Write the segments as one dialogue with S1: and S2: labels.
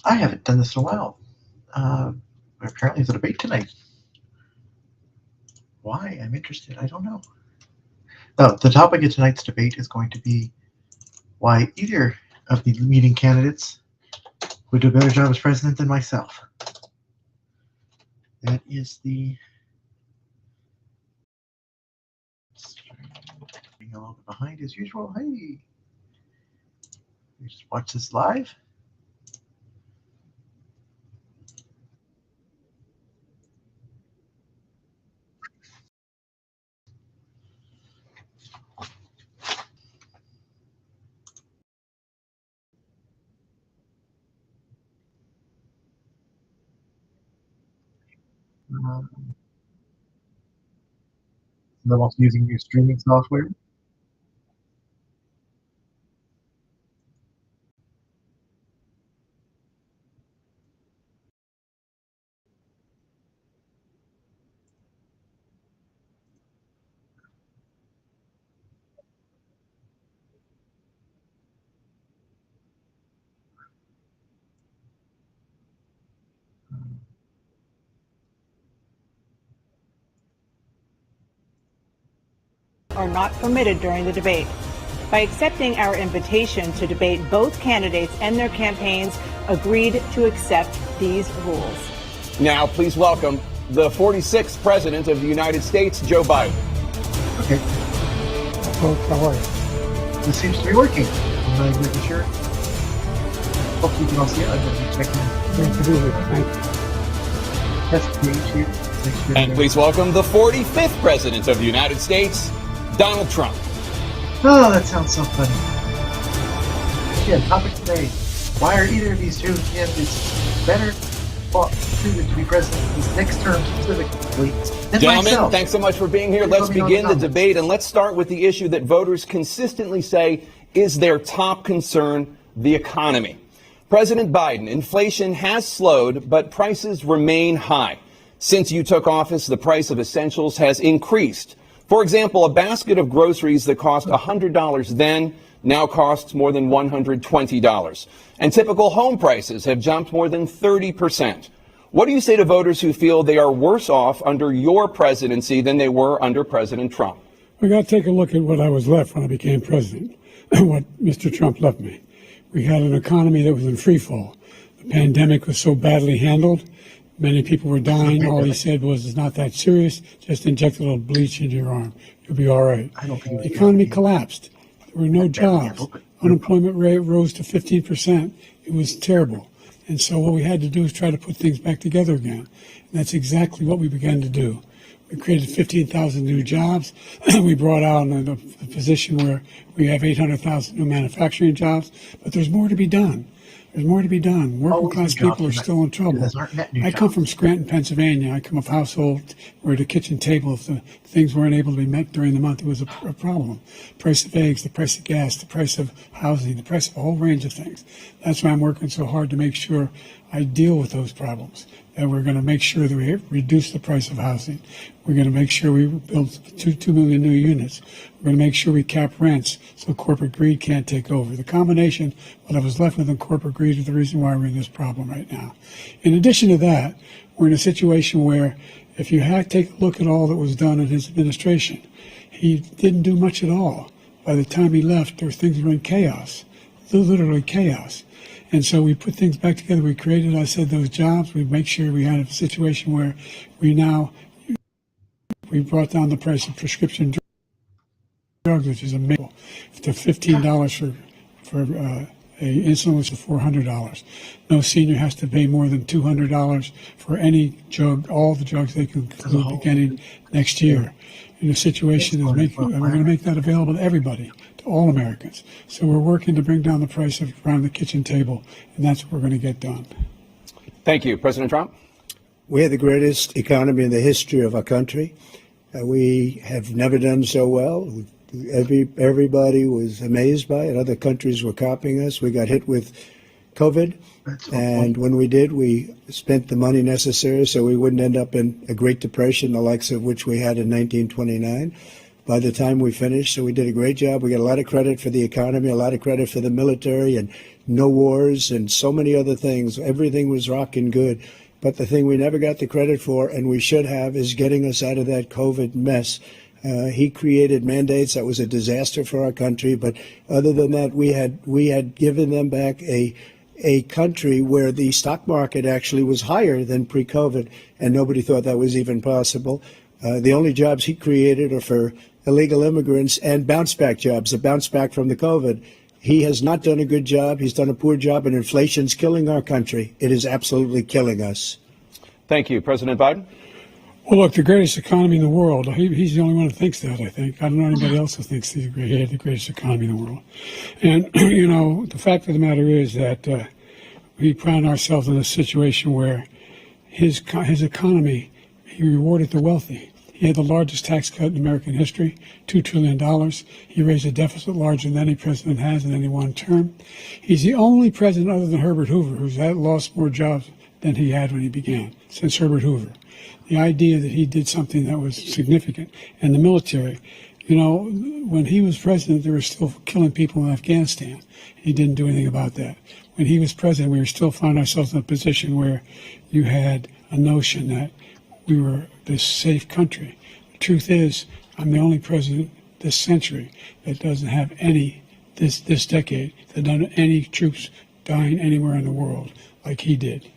S1: I haven't done this in a while. Apparently there's a debate tonight. Why? I'm interested. I don't know. Oh, the topic of tonight's debate is going to be why either of the leading candidates would do a better job as president than myself. That is the... Being a little bit behind as usual. Hey! You just watch this live. I'm also using new streaming software.
S2: Are not permitted during the debate. By accepting our invitation to debate, both candidates and their campaigns agreed to accept these rules.
S3: Now, please welcome the 46th President of the United States, Joe Biden.
S1: Okay.
S4: Folks, how are you?
S1: This seems to be working. I'm not really sure. Hopefully you can all see it. I'm just checking.
S4: Great to be here. Thank you.
S1: Test page here. Make sure
S3: And please welcome the 45th President of the United States, Donald Trump.
S1: Oh, that sounds so funny. Yeah, topic today. Why are either of these two candidates better suited to be president this next term specifically than
S3: Gentlemen,
S1: myself?
S3: thanks so much for being here. Let's begin the debate, and let's start with the issue that voters consistently say is their top concern, the economy. President Biden, inflation has slowed, but prices remain high. Since you took office, the price of essentials has increased. For example, a basket of groceries that cost $100 then now costs more than $120. And typical home prices have jumped more than 30%. What do you say to voters who feel they are worse off under your presidency than they were under President Trump?
S4: We got to take a look at what I was left when I became president, what Mr. Trump left me. We had an economy that was in free fall. The pandemic was so badly handled. Many people were dying. All he said was, it's not that serious. Just inject a little bleach into your arm. You'll be all right. The economy collapsed. There were no jobs. Unemployment rate rose to 15%. It was terrible. And so what we had to do is try to put things back together again. And that's exactly what we began to do. We created 15,000 new jobs. We brought out a position where we have 800,000 new manufacturing jobs. But there's more to be done. There's more to be done. Working class people are still in trouble. I come from Scranton, Pennsylvania. I come from a household where the kitchen table, if the things weren't able to be met during the month, it was a problem. Price of eggs, the price of gas, the price of housing, the price of a whole range of things. That's why I'm working so hard to make sure I deal with those problems. And we're going to make sure that we reduce the price of housing. We're going to make sure we build 2 million new units. We're going to make sure we cap rents so corporate greed can't take over. The combination, what I was left with in corporate greed, is the reason why we're in this problem right now. In addition to that, we're in a situation where if you take a look at all that was done in his administration, he didn't do much at all. By the time he left, there were things that were in chaos, literally chaos. And so we put things back together. We created, I said, those jobs. We make sure we had a situation where we brought down the price of prescription drugs, which is amazing, to $15 for a insulin, which is $400. No senior has to pay more than $200 for any drug, all the drugs they can include beginning next year. In a situation we're going to make that available to everybody, to all Americans. So we're working to bring down the price of around the kitchen table, and that's what we're going to get done.
S3: Thank you. President Trump?
S5: We have the greatest economy in the history of our country. We have never done so well. Everybody was amazed by it. Other countries were copying us. We got hit with COVID. And when we did, we spent the money necessary so we wouldn't end up in a Great Depression, the likes of which we had in 1929. by the time we finished. So we did a great job. We got a lot of credit for the economy, a lot of credit for the military, and no wars and so many other things. Everything was rocking good. But the thing we never got the credit for, and we should have, is getting us out of that COVID mess. He created mandates that was a disaster for our country. But other than that, we had given them back a country where the stock market actually was higher than pre-COVID, and nobody thought that was even possible. The only jobs he created are for illegal immigrants and bounce-back jobs, a bounce-back from the COVID. He has not done a good job. He's done a poor job, and inflation's killing our country. It is absolutely killing us.
S3: Thank you. President Biden?
S4: Well, look, the greatest economy in the world, he's the only one who thinks that, I think. I don't know anybody else who thinks he had the greatest economy in the world. And, you know, the fact of the matter is that we found ourselves in a situation where his economy, he rewarded the wealthy. He had the largest tax cut in American history, $2 trillion. He raised a deficit larger than any president has in any one term. He's the only president other than Herbert Hoover who's lost more jobs than he had when he began, since Herbert Hoover. The idea that he did something that was significant. And the military, you know, when he was president, they were still killing people in Afghanistan. He didn't do anything about that. When he was president, we were still finding ourselves in a position where you had a notion that we were this safe country. The truth is, I'm the only president this century that doesn't have this decade, that doesn't have any troops dying anywhere in the world like he did.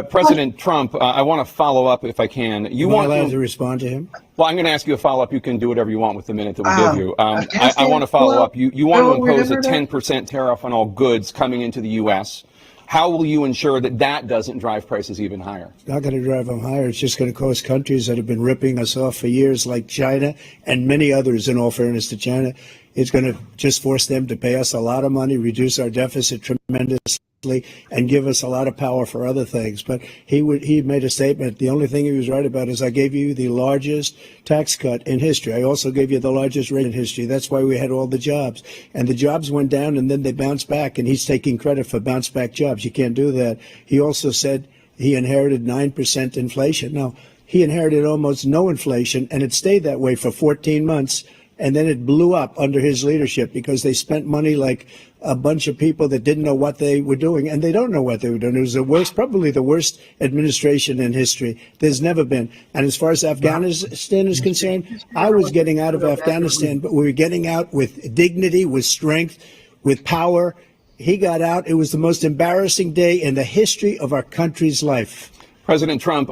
S3: President Trump, I want to follow up if I can.
S5: Am I allowed to respond to him?
S3: Well, I'm going to ask you a follow-up. You can do whatever you want with the minute that we give you. I want to follow up. You want to impose a 10% tariff on all goods coming into the U.S. How will you ensure that that doesn't drive prices even higher?
S5: It's not going to drive them higher. It's just going to cost countries that have been ripping us off for years, like China and many others, in all fairness to China. It's going to just force them to pay us a lot of money, reduce our deficit tremendously, and give us a lot of power for other things. But he made a statement. The only thing he was right about is I gave you the largest tax cut in history. I also gave you the largest rate in history. That's why we had all the jobs. And the jobs went down and then they bounced back, and he's taking credit for bounce back jobs. You can't do that. He also said he inherited 9% inflation. Now, he inherited almost no inflation, and it stayed that way for 14 months. And then it blew up under his leadership because they spent money like a bunch of people that didn't know what they were doing, and they don't know what they were doing. It was the worst, probably the worst administration in history. There's never been. And as far as Afghanistan is concerned, I was getting out of Afghanistan, but we were getting out with dignity, with strength, with power. He got out. It was the most embarrassing day in the history of our country's life.
S3: President Trump.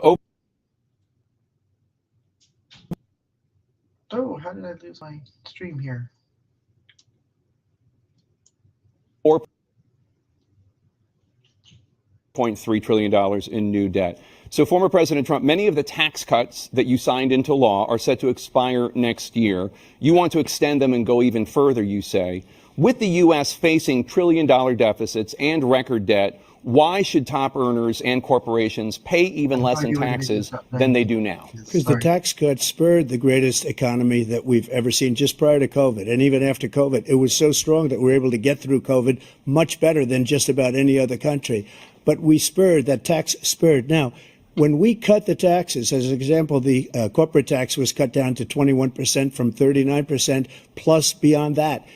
S1: Oh, how did I lose my stream here?
S3: $4.3 trillion in new debt. So, former President Trump, many of the tax cuts that you signed into law are set to expire next year. You want to extend them and go even further, you say. With the U.S. facing trillion-dollar deficits and record debt, why should top earners and corporations pay even less in taxes than they do now?
S5: Because the tax cuts spurred the greatest economy that we've ever seen just prior to COVID. And even after COVID, it was so strong that we were able to get through COVID much better than just about any other country. But we spurred, that tax spurred. Now, when we cut the taxes, as an example, the corporate tax was cut down to 21% from 39%, plus beyond that.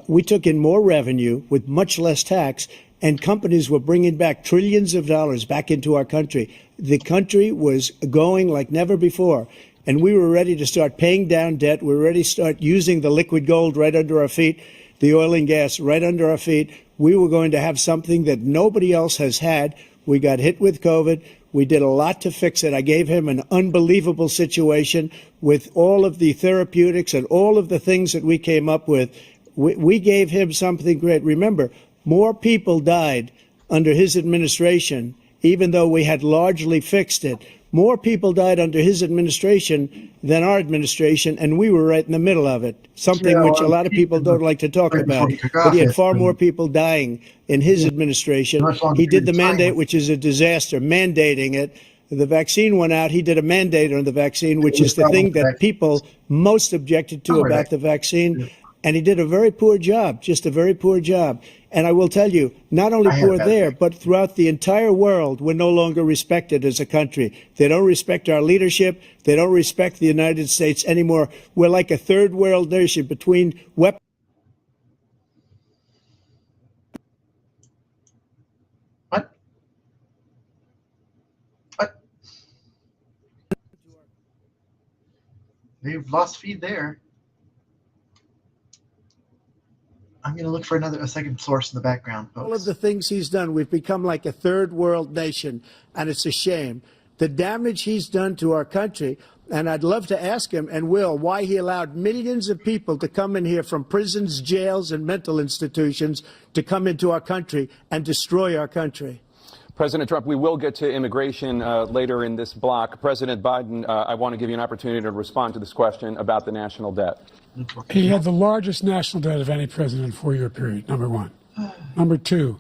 S5: We took in more revenue with much less tax, and companies were bringing back trillions of dollars back into our country. The country was going like never before, and we were ready to start paying down debt. We were ready to start using the liquid gold right under our feet, the oil and gas right under our feet. We were going to have something that nobody else has had. We got hit with COVID. We did a lot to fix it. I gave him an unbelievable situation with all of the therapeutics and all of the things that we came up with. We gave him something great. Remember, more people died under his administration, even though we had largely fixed it. More people died under his administration than our administration, and we were right in the middle of it, something which a lot of people don't like to talk about. But he had far more people dying in his administration. He did the mandate, which is a disaster, mandating it. The vaccine went out. He did a mandate on the vaccine, which is the thing that people most objected to about the vaccine. And he did a very poor job, just a very poor job. And I will tell you, not only poor there, but throughout the entire world, we're no longer respected as a country. They don't respect our leadership. They don't respect the United States anymore. We're like a third world nation between weapons.
S1: What? What? They've lost feed there. I'm going to look for a second source in the background, folks.
S5: All of the things he's done, we've become like a third world nation, and it's a shame. The damage he's done to our country, and I'd love to ask him, and will, why he allowed millions of people to come in here from prisons, jails, and mental institutions to come into our country and destroy our country.
S3: President Trump, we will get to immigration later in this block. President Biden, I want to give you an opportunity to respond to this question about the national debt.
S4: He had the largest national debt of any president in a 4-year period, number one. Number two,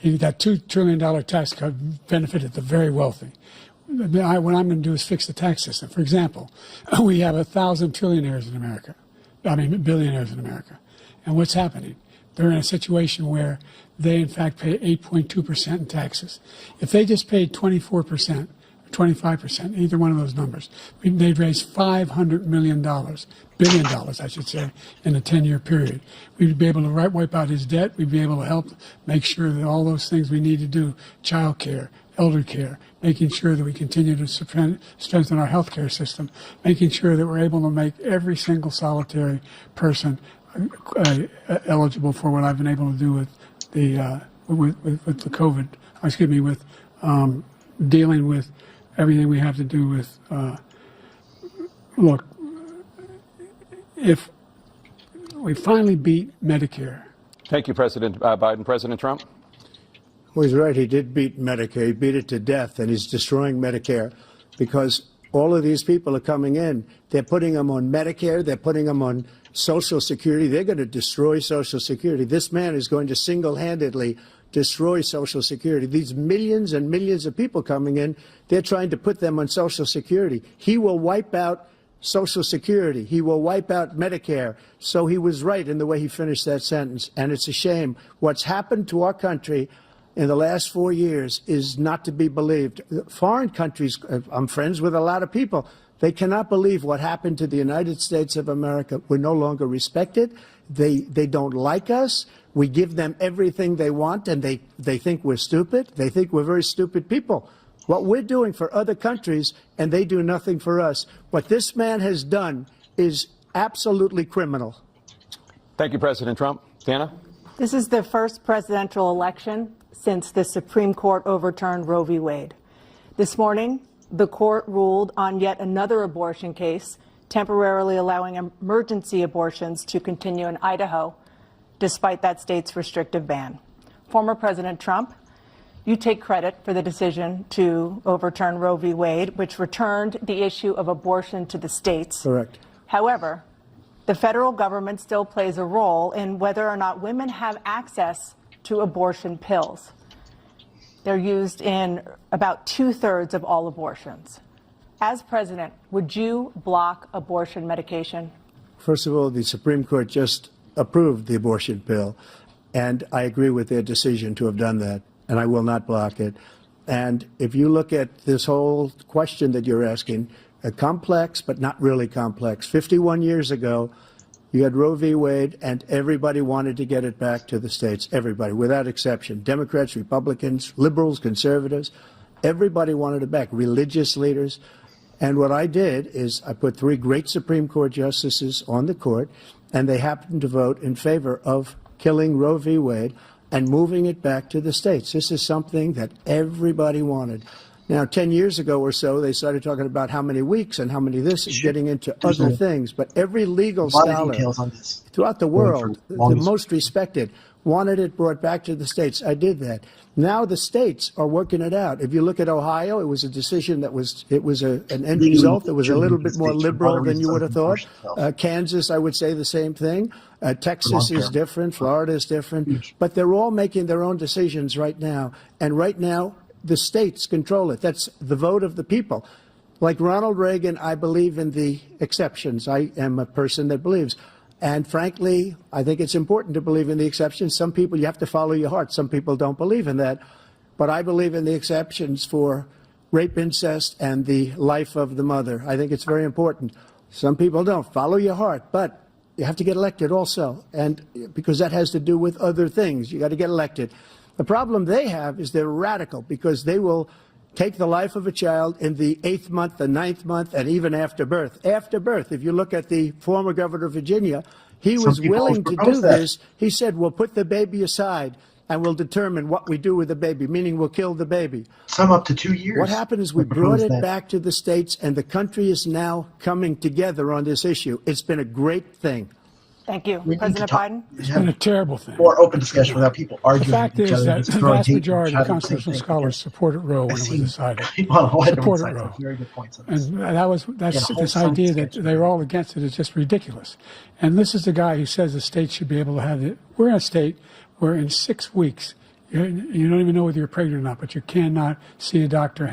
S4: that $2 trillion tax cut benefited the very wealthy. What I'm going to do is fix the tax system. For example, we have 1,000 billionaires in America. And what's happening? They're in a situation where they, in fact, pay 8.2% in taxes. If they just paid 24%, 25%, either one of those numbers, they'd raise $500 billion, I should say, in a 10-year period. We'd be able to wipe out his debt. We'd be able to help make sure that all those things we need to do, child care, elder care, making sure that we continue to strengthen our health care system, making sure that we're able to make every single solitary person eligible for what I've been able to do with the with the COVID, with dealing with everything we have to do with, look, if we finally beat Medicare.
S3: Thank you, President Biden. President Trump?
S5: Well, he's right. He did beat Medicare. He beat it to death, and he's destroying Medicare because all of these people are coming in. They're putting them on Medicare. They're putting them on Social Security. They're going to destroy Social Security. This man is going to single-handedly destroy Social Security. These millions and millions of people coming in, they're trying to put them on Social Security. He will wipe out Social Security. He will wipe out Medicare. So he was right in the way he finished that sentence. And it's a shame. What's happened to our country in the last 4 years is not to be believed. Foreign countries, I'm friends with a lot of people, they cannot believe what happened to the United States of America. We're no longer respected. They don't like us. We give them everything they want, and they think we're stupid. They think we're very stupid people. What we're doing for other countries, and they do nothing for us. What this man has done is absolutely criminal.
S3: Thank you, President Trump. Dana?
S2: This is the first presidential election since the Supreme Court overturned Roe v. Wade. This morning, the court ruled on yet another abortion case, temporarily allowing emergency abortions to continue in Idaho, despite that state's restrictive ban. Former President Trump, you take credit for the decision to overturn Roe v. Wade, which returned the issue of abortion to the states.
S5: Correct.
S2: However, the federal government still plays a role in whether or not women have access to abortion pills. They're used in about 2/3 of all abortions. As president, would you block abortion medication?
S5: First of all, the Supreme Court just approved the abortion pill, and I agree with their decision to have done that, and I will not block it. And if you look at this whole question that you're asking, complex but not really complex. 51 years ago, you had Roe v. Wade, and everybody wanted to get it back to the states. Everybody, without exception. Democrats, Republicans, liberals, conservatives, everybody wanted it back. Religious leaders. And what I did is I put 3 great Supreme Court justices on the court, and they happened to vote in favor of killing Roe v. Wade and moving it back to the states. This is something that everybody wanted. Now, 10 years ago or so, they started talking about how many weeks and how many this is getting into other things. But every legal scholar throughout the world, the most respected, wanted it brought back to the states. I did that. Now the states are working it out. If you look at Ohio, it was a decision that was, an end result that was a little bit more liberal than you would have thought. Kansas, I would say the same thing. Texas is different. Florida is different. But they're all making their own decisions right now. And right now, the states control it. That's the vote of the people. Like Ronald Reagan, I believe in the exceptions. I am a person that believes. And frankly, I think it's important to believe in the exceptions. Some people, you have to follow your heart. Some people don't believe in that. But I believe in the exceptions for rape, incest, and the life of the mother. I think it's very important. Some people don't. Follow your heart. But you have to get elected also. And because that has to do with other things. You got to get elected. The problem they have is they're radical because they will take the life of a child in the 8th month, the 9th month, and even after birth. After birth, if you look at the former governor of Virginia, he was willing to do this. He said, we'll put the baby aside and we'll determine what we do with the baby, meaning we'll kill the baby.
S1: Some up to 2 years.
S5: What happened is we brought it back to the states, and the country is now coming together on this issue. It's been a great thing.
S2: Thank you. President Biden?
S4: It's been a terrible thing.
S1: More open discussion without people arguing.
S4: The fact
S1: with each
S4: is
S1: other,
S4: that
S1: just
S4: the
S1: throwing
S4: vast
S1: hate
S4: majority of
S1: and shouting the same
S4: constitutional
S1: thing.
S4: scholars supported Roe when it was decided.
S1: Supported
S4: Roe.
S1: Very good points on this.
S4: And that's
S1: Yeah,
S4: this
S1: whole
S4: idea that
S1: discussion.
S4: they're all against it is just ridiculous. And this is the guy who says the state should be able to have it. We're in a state where in 6 weeks, you don't even know whether you're pregnant or not, but you cannot see a doctor,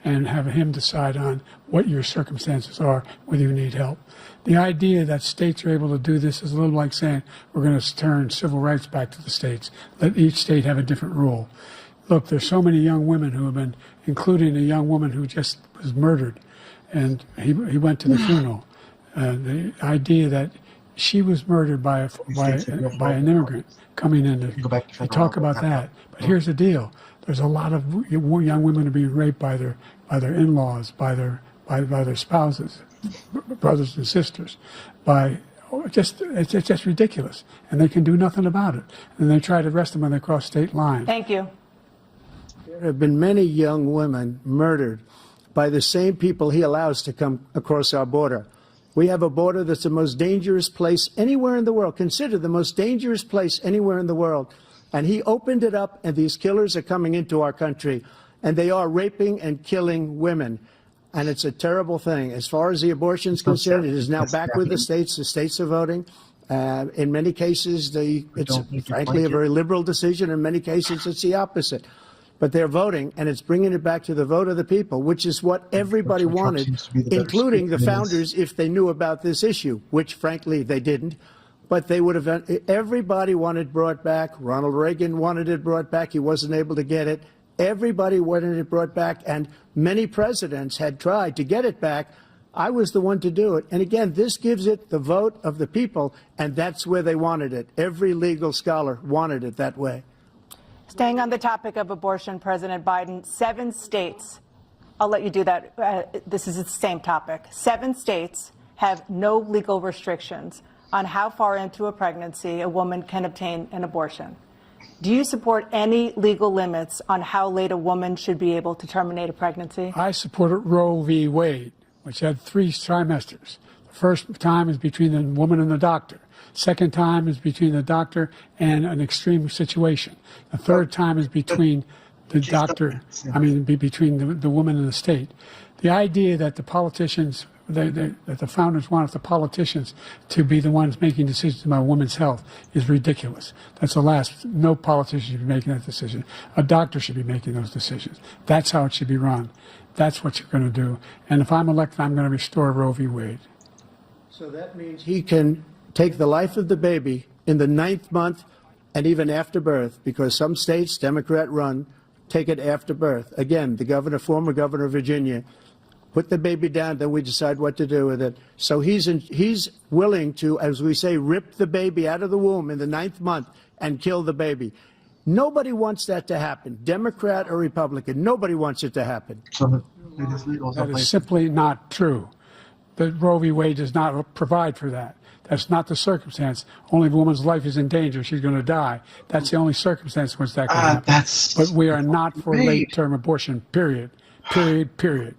S4: and have him decide on what your circumstances are, whether you need help. The idea that states are able to do this is a little like saying we're going to turn civil rights back to the states, let each state have a different rule. Look, there's so many young women who have been, including a young woman who just was murdered, and he went to the funeral. The idea that she was murdered by an immigrant coming in to talk about that. But here's the deal: there's a lot of young women are being raped by their in-laws, by their spouses, brothers and sisters, it's just ridiculous, and they can do nothing about it. And they try to arrest them when they cross state lines.
S2: Thank you.
S5: There have been many young women murdered by the same people he allows to come across our border. We have a border that's the most dangerous place anywhere in the world, considered the most dangerous place anywhere in the world. And he opened it up, and these killers are coming into our country, and they are raping and killing women. And it's a terrible thing. As far as the abortion is concerned, it is now back with the states. The states are voting. In many cases, it's frankly a very liberal decision. In many cases, it's the opposite. But they're voting, and it's bringing it back to the vote of the people, which is what everybody wanted, including the founders, if they knew about this issue, which, frankly, they didn't. But they would have. Everybody wanted brought back. Ronald Reagan wanted it brought back. He wasn't able to get it. Everybody wanted it brought back, and many presidents had tried to get it back. I was the one to do it. And again, this gives it the vote of the people, and that's where they wanted it. Every legal scholar wanted it that way.
S2: Staying on the topic of abortion, President Biden, 7 states, I'll let you do that. This is the same topic. 7 states have no legal restrictions on how far into a pregnancy a woman can obtain an abortion. Do you support any legal limits on how late a woman should be able to terminate a pregnancy? I
S4: supported Roe v. Wade, which had 3 trimesters. The first time is between the woman and the doctor. Second time is between the doctor and an extreme situation. The third time is between the doctor, between the woman and the state. The idea that the politicians, that the founders wanted the politicians to be the ones making decisions about women's health is ridiculous. That's the last. No politician should be making that decision. A doctor should be making those decisions. That's how it should be run. That's what you're going to do. And if I'm elected, I'm going to restore Roe v. Wade.
S5: So that means he can take the life of the baby in the 9th month and even after birth, because some states, Democrat run, take it after birth. Again, the former governor of Virginia, put the baby down, then we decide what to do with it. So he's willing to, as we say, rip the baby out of the womb in the 9th month and kill the baby. Nobody wants that to happen, Democrat or Republican. Nobody wants it to happen.
S4: That is simply not true. The Roe v. Wade does not provide for that. That's not the circumstance. Only if a woman's life is in danger, she's going to die. That's the only circumstance in which that can happen. But we are not for late-term abortion, period. Period.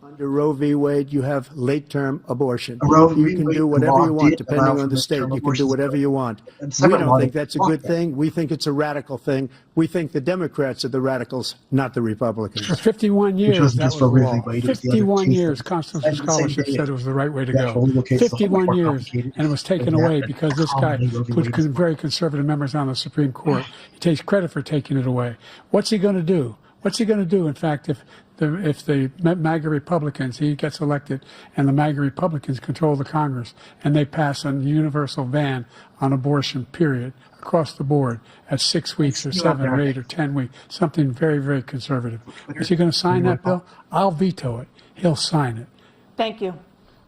S5: Under Roe v. Wade, you have late-term abortion. You can do whatever you want, depending on the state. You can do whatever you want. We don't think that's a good thing. We think it's a radical thing. We think the Democrats are the radicals, not the Republicans.
S4: For 51 years, that was the law. 51 years, constitutional scholarship said it was the right way to go. 51 years, and it was taken away because this guy put very conservative members on the Supreme Court. He takes credit for taking it away. What's he going to do? What's he going to do? In fact, if the MAGA Republicans, he gets elected, and the MAGA Republicans control the Congress, and they pass a universal ban on abortion, period, across the board at 6 weeks or 7 or 8 or 10 weeks, something very, very conservative. Is he going to sign that bill? I'll veto it. He'll sign it.
S2: Thank you.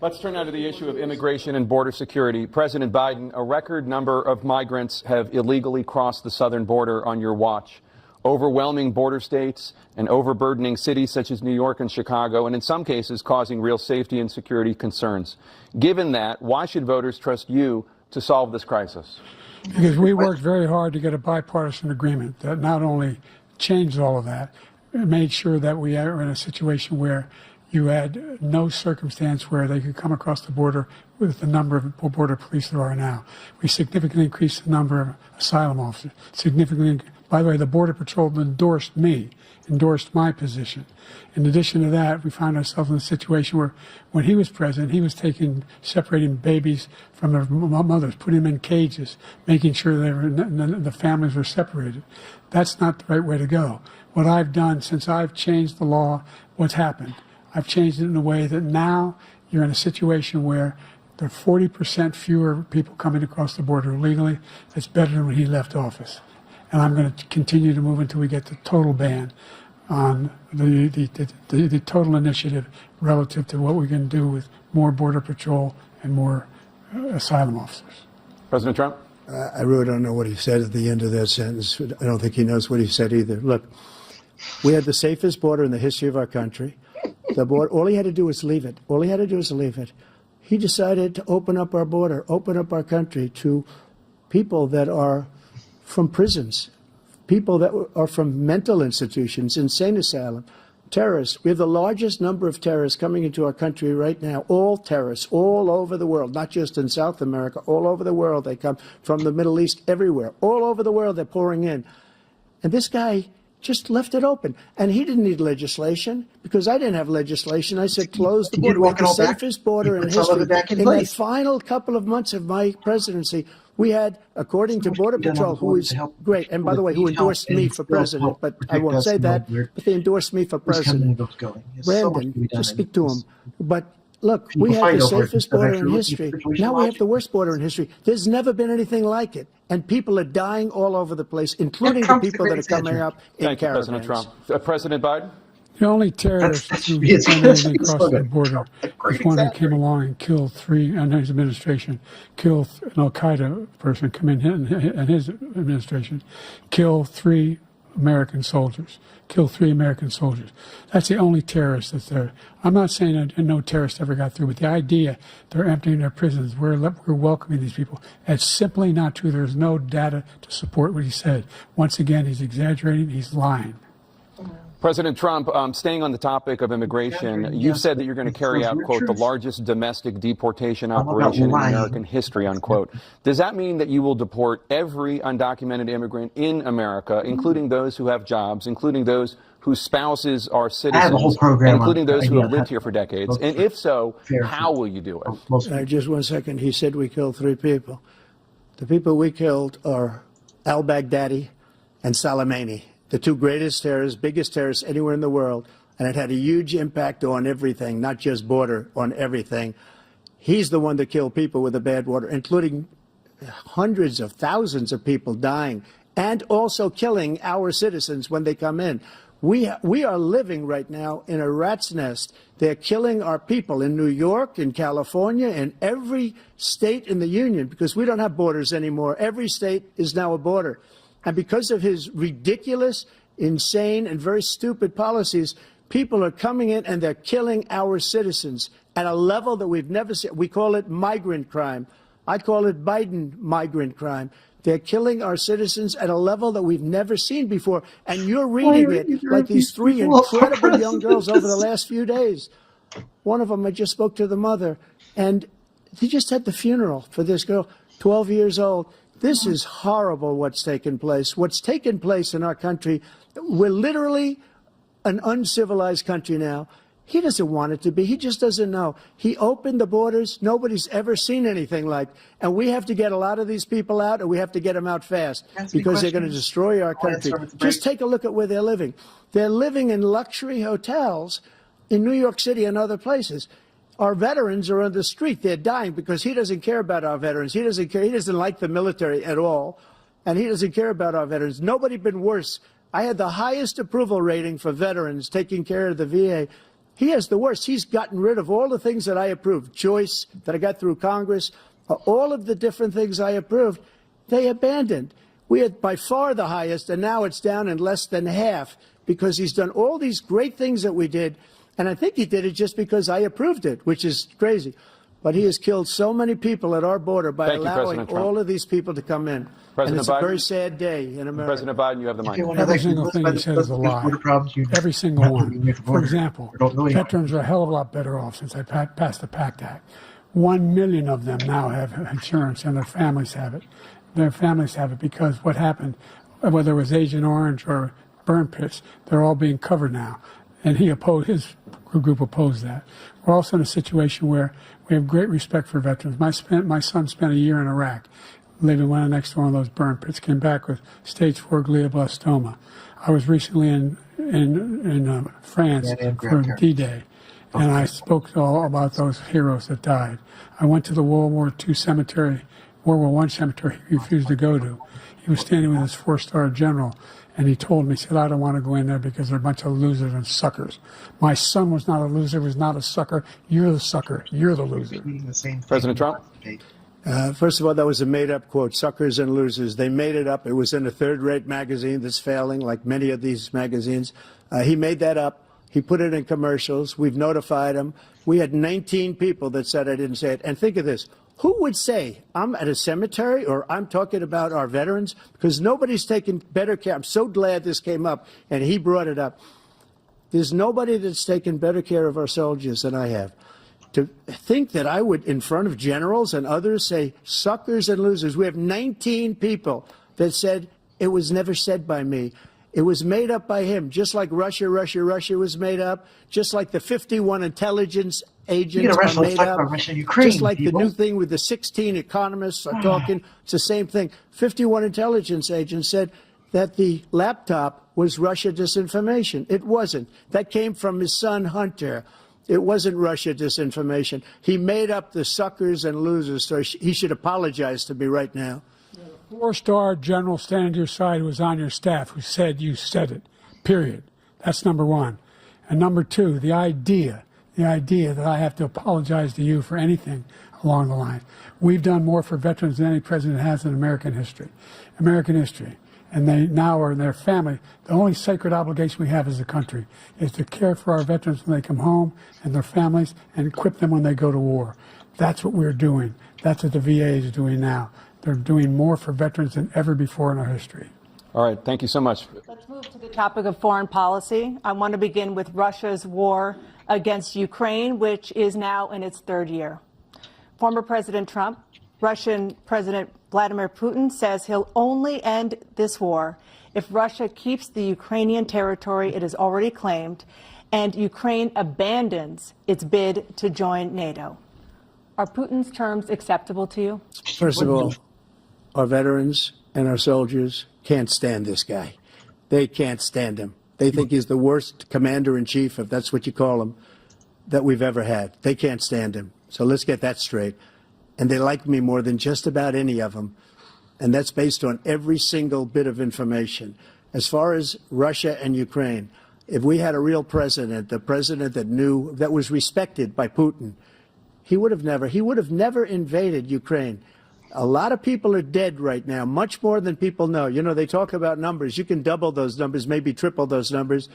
S3: Let's turn now to the issue of immigration and border security. President Biden, a record number of migrants have illegally crossed the southern border on your watch. Overwhelming border states and overburdening cities such as New York and Chicago, and in some cases causing real safety and security concerns. Given that, why should voters trust you to solve this crisis?
S4: Because we worked very hard to get a bipartisan agreement that not only changed all of that, it made sure that we are in a situation where you had no circumstance where they could come across the border with the number of border police there are now. We significantly increased the number of asylum officers. By the way, the Border Patrol endorsed my position. In addition to that, we found ourselves in a situation where when he was president, he was separating babies from their mothers, putting them in cages, making sure the families were separated. That's not the right way to go. What I've done since I've changed the law, what's happened? I've changed it in a way that now you're in a situation where there are 40% fewer people coming across the border illegally. That's better than when he left office. And I'm going to continue to move until we get the total ban on the total initiative relative to what we can do with more Border Patrol and more asylum officers.
S3: President Trump?
S5: I really don't know what he said at the end of that sentence. I don't think he knows what he said either. Look, we had the safest border in the history of our country. The border, all he had to do was leave it. All he had to do was leave it. He decided to open up our border, open up our country to people that are from prisons, people that are from mental institutions, insane asylum, terrorists. We have the largest number of terrorists coming into our country right now, all terrorists, all over the world, not just in South America, all over the world. They come from the Middle East, everywhere. All over the world, they're pouring in. And this guy just left it open. And he didn't need legislation because I didn't have legislation. I said, close the border. We had the safest border in history. In the final couple of months of my presidency, we had, according to Border Patrol, who is great, and by the way, who endorsed me for president, but I won't say that, but they endorsed me for president. Brandon, just speak to him. But look, we had the safest border in history. Now we have the worst border in history. There's never been anything like it. And people are dying all over the place, including the people that are coming up in caravans.
S3: President Trump. President Biden?
S4: The only terrorist who across the border was one who came along and killed three, and his administration, killed an al-Qaeda person come in and his administration, killed three American soldiers. That's the only terrorist that's there. I'm not saying that no terrorist ever got through, but the idea they're emptying their prisons, we're welcoming these people, that's simply not true. There's no data to support what he said. Once again, he's exaggerating, he's lying.
S3: President Trump, staying on the topic of immigration, you've said that you're going to carry out, quote, the largest domestic deportation operation in American history, unquote. Does that mean that you will deport every undocumented immigrant in America, including those who have jobs, including those whose spouses are citizens, including those who have lived here for decades? And if so, how will you do it?
S5: Just 1 second. He said we killed 3 people. The people we killed are al-Baghdadi and Soleimani, the 2 greatest terrorists, biggest terrorists anywhere in the world, and it had a huge impact on everything, not just border, on everything. He's the one that killed people with the bad water, including hundreds of thousands of people dying, and also killing our citizens when they come in. We are living right now in a rat's nest. They're killing our people in New York, in California, in every state in the union, because we don't have borders anymore. Every state is now a border. And because of his ridiculous, insane, and very stupid policies, people are coming in and they're killing our citizens at a level that we've never seen. We call it migrant crime. I call it Biden migrant crime. They're killing our citizens at a level that we've never seen before. And you're reading it like these 3 incredible young girls over the last few days. One of them, I just spoke to the mother, and he just had the funeral for this girl, 12 years old. This is horrible what's taken place. What's taken place in our country, we're literally an uncivilized country now. He doesn't want it to be. He just doesn't know. He opened the borders. Nobody's ever seen anything like. And we have to get a lot of these people out, and we have to get them out fast because they're going to destroy our country. Just take a look at where they're living. They're living in luxury hotels in New York City and other places. Our veterans are on the street. They're dying because he doesn't care about our veterans. He doesn't care. He doesn't like the military at all, and he doesn't care about our veterans. Nobody been worse. I had the highest approval rating for veterans taking care of the VA. He has the worst. He's gotten rid of all the things that I approved, choice that I got through Congress, all of the different things I approved, they abandoned. We had by far the highest, and now it's down in less than half because he's done all these great things that we did, and I think he did it just because I approved it, which is crazy. But he has killed so many people at our border by allowing all of these people to come in. And it's a very sad day in America.
S3: President Biden, you have the mic.
S4: Every single thing you said is a lie. Every single one. For example, veterans are a hell of a lot better off since I passed the PACT Act. 1 million of them now have insurance, and their families have it. Their families have it because what happened, whether it was Agent Orange or burn pits, they're all being covered now. And he opposed, his group opposed that. We're also in a situation where we have great respect for veterans. My son spent a year in Iraq, living right next to one of those burn pits, came back with stage 4 glioblastoma. I was recently in France for D-Day, and I spoke all about those heroes that died. I went to the World War II cemetery, World War I cemetery he refused to go to. He was standing with his 4-star general, and he told me, he said, I don't want to go in there because they're a bunch of losers and suckers. My son was not a loser, was not a sucker. You're the sucker. You're the loser.
S3: President Trump?
S5: First of all, that was a made-up quote, suckers and losers. They made it up. It was in a third-rate magazine that's failing, like many of these magazines. He made that up. He put it in commercials. We've notified him. We had 19 people that said I didn't say it. And think of this. Who would say I'm at a cemetery or I'm talking about our veterans? Because nobody's taken better care. I'm so glad this came up, and he brought it up. There's nobody that's taken better care of our soldiers than I have. To think that I would, in front of generals and others, say suckers and losers. We have 19 people that said it was never said by me. It was made up by him, just like Russia was made up, just like the 51 intelligence agents are made up, just like the new thing with the 16 economists are talking. It's the same thing. 51 intelligence agents said that the laptop was Russia disinformation. It wasn't. That came from his son, Hunter. It wasn't Russia disinformation. He made up the suckers and losers, so he should apologize to me right now.
S4: 4-star general standing to your side who was on your staff who said you said it, period. That's number one. And number two, the idea that I have to apologize to you for anything along the line. We've done more for veterans than any president has in American history. And they now are in their family. The only sacred obligation we have as a country is to care for our veterans when they come home and their families and equip them when they go to war. That's what we're doing. That's what the VA is doing now. They're doing more for veterans than ever before in our history.
S3: All right, thank you so much.
S2: Let's move to the topic of foreign policy. I want to begin with Russia's war against Ukraine, which is now in its 3rd year. Former President Trump, Russian President Vladimir Putin says he'll only end this war if Russia keeps the Ukrainian territory it has already claimed and Ukraine abandons its bid to join NATO. Are Putin's terms acceptable to you?
S5: First of all, our veterans and our soldiers can't stand this guy. They can't stand him. They think he's the worst commander-in-chief, if that's what you call him, that we've ever had. They can't stand him. So let's get that straight. And they like me more than just about any of them. And that's based on every single bit of information. As far as Russia and Ukraine, if we had a real president, the president that knew, that was respected by Putin, he would have never invaded Ukraine. A lot of people are dead right now, much more than people know. You know, they talk about numbers. You can double those numbers, maybe triple those numbers.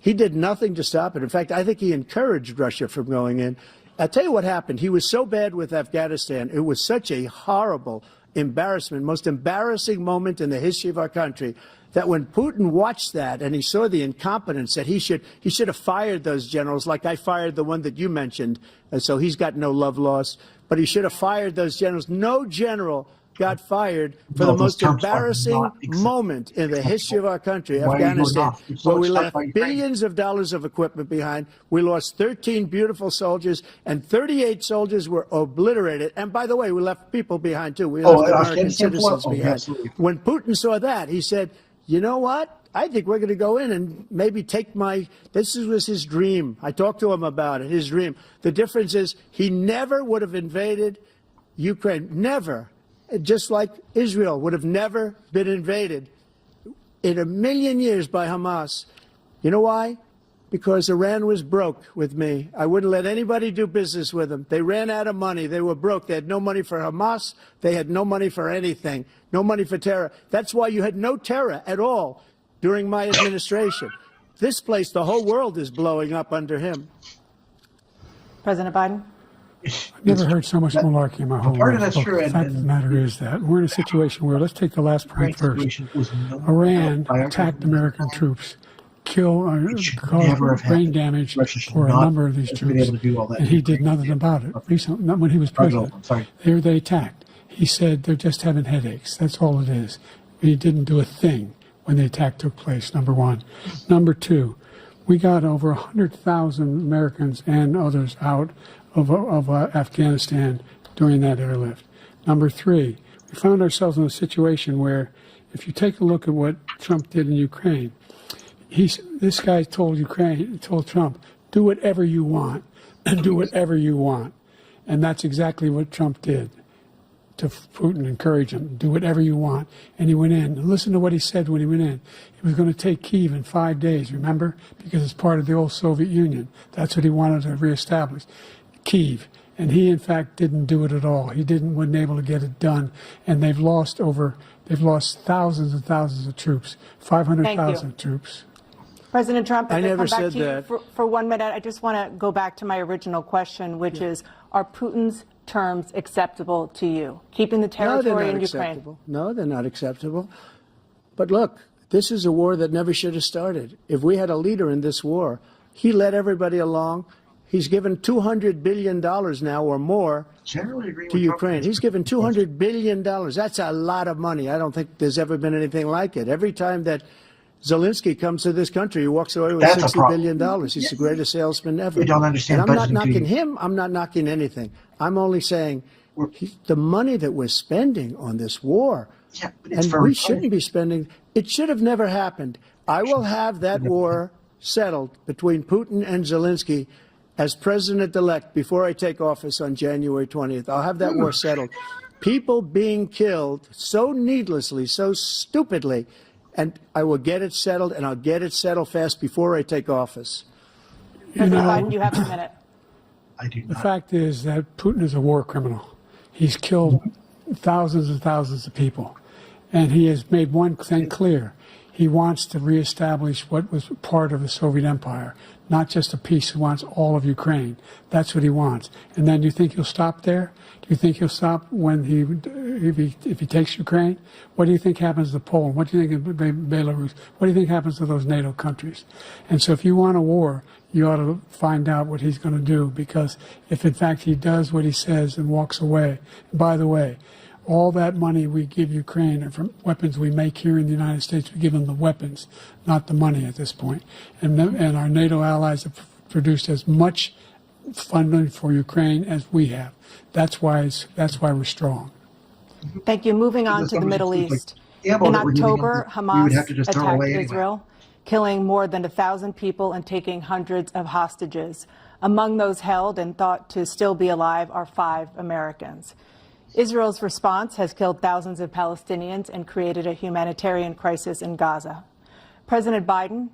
S5: He did nothing to stop it. In fact, I think he encouraged Russia from going in. I'll tell you what happened. He was so bad with Afghanistan. It was such a horrible embarrassment, most embarrassing moment in the history of our country, that when Putin watched that and he saw the incompetence, that he should have fired those generals, like I fired the one that you mentioned. And so he's got no love lost. But he should have fired those generals. No general got fired for
S1: No,
S5: the
S1: those
S5: most
S1: terms are
S5: embarrassing
S1: not
S5: moment in the history of our country,
S1: Why are you doing
S5: Afghanistan,
S1: that? You're so
S5: where we
S1: upset
S5: left
S1: by Ukraine.
S5: billions of dollars of equipment behind. We lost 13 beautiful soldiers, and 38 soldiers were obliterated. And by the way, we left people behind, too. We left American
S1: Afghanistan
S5: citizens
S1: for? Oh,
S5: behind.
S1: absolutely.
S5: When Putin saw that, he said, you know what? I think we're going to go in and maybe take this was his dream. I talked to him about it, his dream. The difference is he never would have invaded Ukraine. Never. Just like Israel would have never been invaded in a million years by Hamas. You know why? Because Iran was broke with me. I wouldn't let anybody do business with them. They ran out of money. They were broke. They had no money for Hamas. They had no money for anything. No money for terror. That's why you had no terror at all during my administration. This place, the whole world is blowing up under him.
S2: President Biden?
S4: I've never heard so much malarkey in my whole
S1: part of
S4: life.
S1: that's true,
S4: The fact of the matter is that we're in a situation where, let's take the last point first. Iran attacked American troops, caused brain damage for a number of these troops, and he did nothing about it. Recently, not when he was president. There they attacked. He said they're just having headaches. That's all it is. He didn't do a thing when the attack took place, number one. Number two, we got over 100,000 Americans and others out of Afghanistan during that airlift. Number three, we found ourselves in a situation where, if you take a look at what Trump did in Ukraine, this guy told Trump, do whatever you want, and do whatever you want. And that's exactly what Trump did to Putin, encourage him, do whatever you want. And he went in. And listen to what he said when he went in. He was going to take Kyiv in 5 days, remember? Because it's part of the old Soviet Union. That's what he wanted to reestablish, Kyiv. And he, in fact, didn't do it at all. He wasn't able to get it done. And they've lost thousands and thousands of troops, 500,000 troops.
S2: President Trump,
S5: I
S2: if
S5: never
S2: come back
S5: said
S2: to you
S5: that.
S2: for 1 minute, I just want to go back to my original question, which is, are Putin's terms acceptable to you? Keeping the territory in Ukraine?
S5: No, they're not acceptable. But look, this is a war that never should have started. If we had a leader in this war, he led everybody along. He's given $200 billion now or more to Ukraine. He's given $200 billion. That's a lot of money. I don't think there's ever been anything like it. Every time that Zelensky comes to this country, he walks away with $60 billion. He's the greatest salesman ever.
S1: You don't understand.
S5: And I'm not knocking him. I'm not knocking anything. I'm only saying the money that we're spending on this war, and we shouldn't be spending, it should have never happened. I will have that war settled between Putin and Zelensky as president-elect before I take office on January 20th. I'll have that war settled. People being killed so needlessly, so stupidly, and I will get it settled, and I'll get it settled fast before I take office.
S2: President Biden, you have a minute.
S1: I do not.
S4: The fact is that Putin is a war criminal. He's killed thousands and thousands of people. And he has made one thing clear. He wants to reestablish what was part of the Soviet Empire, not just a piece. He wants all of Ukraine. That's what he wants. And then do you think he'll stop there? Do you think he'll stop when if he takes Ukraine? What do you think happens to Poland? What do you think of Belarus? What do you think happens to those NATO countries? And so if you want a war, you ought to find out what he's going to do, because if in fact he does what he says and walks away, and by the way, all that money we give Ukraine are from weapons we make here in the United States. We give them the weapons, not the money at this point. And our NATO allies have produced as much funding for Ukraine as we have. That's why we're strong.
S2: Thank you. Moving on to the Middle East. In October, Hamas attacked Israel, killing more than 1,000 people and taking hundreds of hostages. Among those held and thought to still be alive are 5 Americans. Israel's response has killed thousands of Palestinians and created a humanitarian crisis in Gaza. President Biden,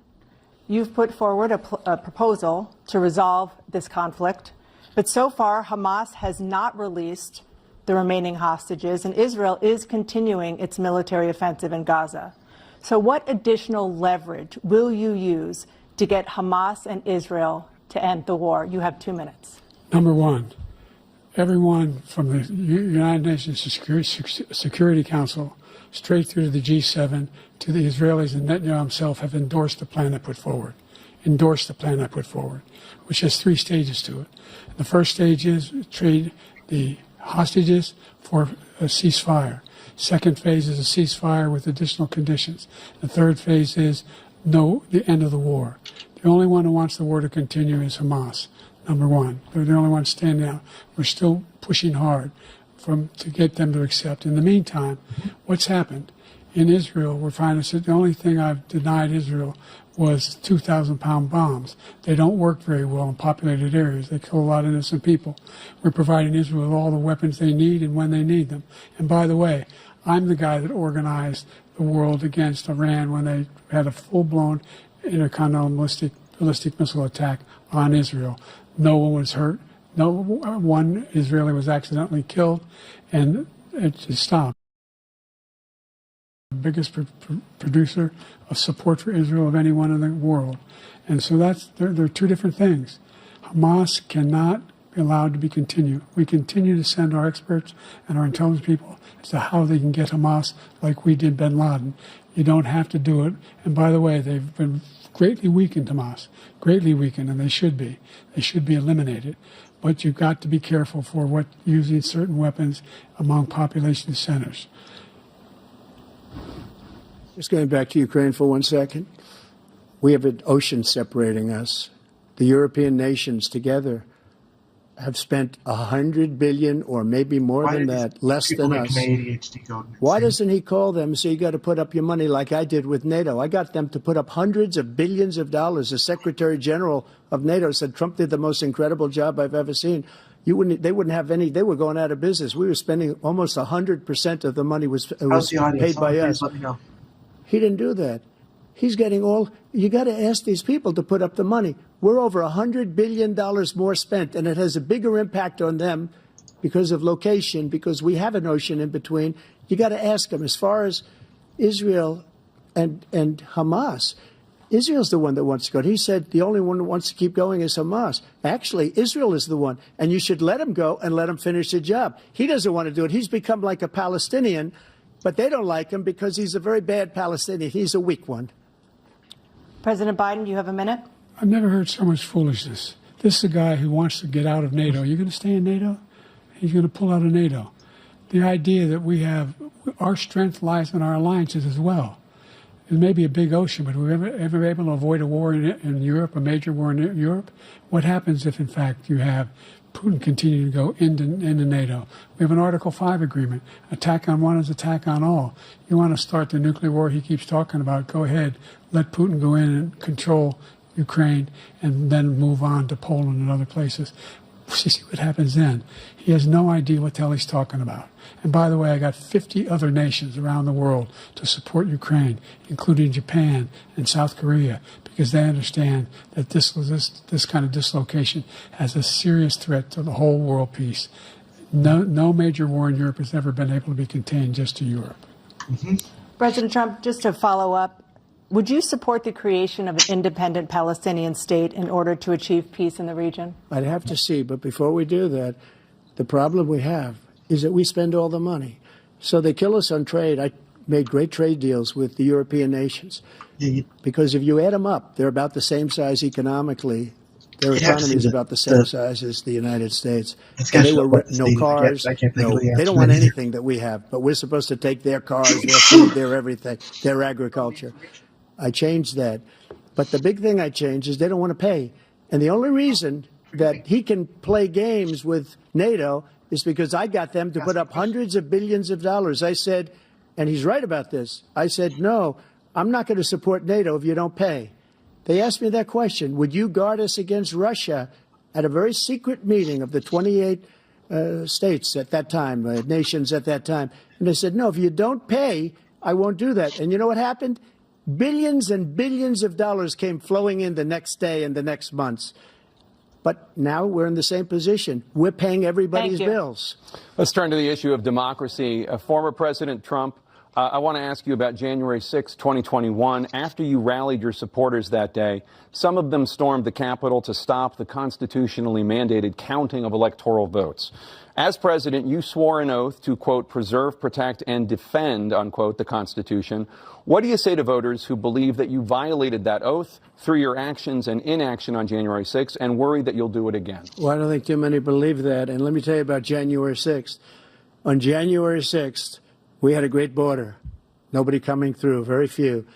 S2: you've put forward a proposal to resolve this conflict, but so far Hamas has not released the remaining hostages, and Israel is continuing its military offensive in Gaza. So what additional leverage will you use to get Hamas and Israel to end the war? You have 2 minutes.
S4: Number one, everyone from the United Nations Security Council straight through to the G7 to the Israelis and Netanyahu himself have endorsed the plan I put forward, which has 3 stages to it. The first stage is trade the hostages for a ceasefire. Second phase is a ceasefire with additional conditions. The third phase is the end of the war. The only one who wants the war to continue is Hamas, number one. They're the only ones standing out. We're still pushing hard to get them to accept. In the meantime, what's happened? In Israel, we're finding that the only thing I've denied Israel was 2,000-pound bombs. They don't work very well in populated areas. They kill a lot of innocent people. We're providing Israel with all the weapons they need and when they need them. And by the way, I'm the guy that organized the world against Iran when they had a full-blown intercontinental ballistic missile attack on Israel. No one was hurt. No one Israeli was accidentally killed, and it just stopped. Biggest producer of support for Israel of anyone in the world. And so they're two different things. Hamas cannot be allowed to be continued. We continue to send our experts and our intelligence people as to how they can get Hamas like we did bin Laden. You don't have to do it. And by the way, they've been greatly weakened, Hamas, greatly weakened, and they should be. They should be eliminated. But you've got to be careful for using certain weapons among population centers.
S5: Just going back to Ukraine for 1 second. We have an ocean separating us. The European nations together have spent $100 billion or maybe more than that, less than us. Why doesn't he call them and say, you got to put up your money like I did with NATO? I got them to put up hundreds of billions of dollars. The Secretary General of NATO said Trump did the most incredible job I've ever seen. They wouldn't have any. They were going out of business. We were spending almost 100% of the money was paid by us.
S1: Let me know.
S5: He didn't do that. He's getting all. You got to ask these people to put up the money. We're over $100 billion more spent, and it has a bigger impact on them because of location, because we have an ocean in between. You got to ask them. As far as Israel and Hamas, Israel's the one that wants to go. He said the only one that wants to keep going is Hamas. Actually, Israel is the one, and you should let him go and let him finish the job. He doesn't want to do it. He's become like a Palestinian, but they don't like him because he's a very bad Palestinian. He's a weak one.
S2: President Biden, you have a minute.
S4: I've never heard so much foolishness. This is a guy who wants to get out of NATO. You're going to stay in NATO? He's going to pull out of NATO. The idea that our strength lies in our alliances as well. It may be a big ocean, but we're ever able to avoid a war in Europe, a major war in Europe? What happens if, in fact, you have Putin continue to go into NATO? We have an Article 5 agreement. Attack on one is attack on all. You want to start the nuclear war he keeps talking about, go ahead. Let Putin go in and control Ukraine and then move on to Poland and other places. See what happens then. He has no idea what the hell he's talking about. And by the way, I got 50 other nations around the world to support Ukraine, including Japan and South Korea, because they understand that this kind of dislocation has a serious threat to the whole world peace. No major war in Europe has ever been able to be contained just to Europe.
S1: Mm-hmm.
S2: President Trump, just to follow up, would you support the creation of an independent Palestinian state in order to achieve peace in the region?
S5: I'd have to see, but before we do that, the problem we have is that we spend all the money. So they kill us on trade. I made great trade deals with the European nations. Because if you add them up, they're about the same size economically. Their economy is about the same size as the United States. And they were no cars. They don't want anything that we have, but we're supposed to take their cars, their food, their everything, their agriculture. I changed that. But the big thing I changed is they don't want to pay. And the only reason that he can play games with NATO is because I got them to put up hundreds of billions of dollars. I said, and he's right about this, I said, no, I'm not going to support NATO if you don't pay. They asked me that question, would you guard us against Russia at a very secret meeting of the 28 states at that time, nations at that time? And they said, no, if you don't pay, I won't do that. And you know what happened? Billions and billions of dollars came flowing in the next day and the next months. But now we're in the same position. We're paying everybody's bills.
S3: Let's turn to the issue of democracy. Former President Trump, I want to ask you about January 6, 2021. After you rallied your supporters that day, some of them stormed the Capitol to stop the constitutionally mandated counting of electoral votes. As president, you swore an oath to, quote, preserve, protect, and defend, unquote, the Constitution. What do you say to voters who believe that you violated that oath through your actions and inaction on January 6th and worry that you'll do it again?
S5: Well, I don't think too many believe that. And let me tell you about January 6th. On January 6th, we had a great border. Nobody coming through, very few.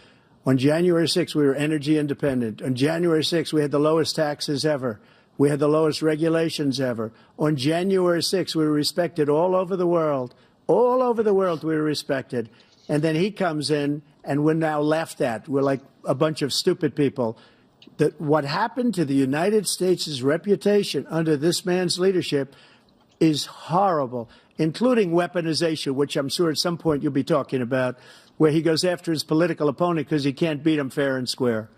S5: On January 6th, we were energy independent. On January 6th, we had the lowest taxes ever. We had the lowest regulations ever. On January 6th, we were respected all over the world. All over the world, we were respected. And then he comes in, and we're now laughed at. We're like a bunch of stupid people. That what happened to the United States' reputation under this man's leadership is horrible, including weaponization, which I'm sure at some point you'll be talking about, where he goes after his political opponent because he can't beat him fair and square.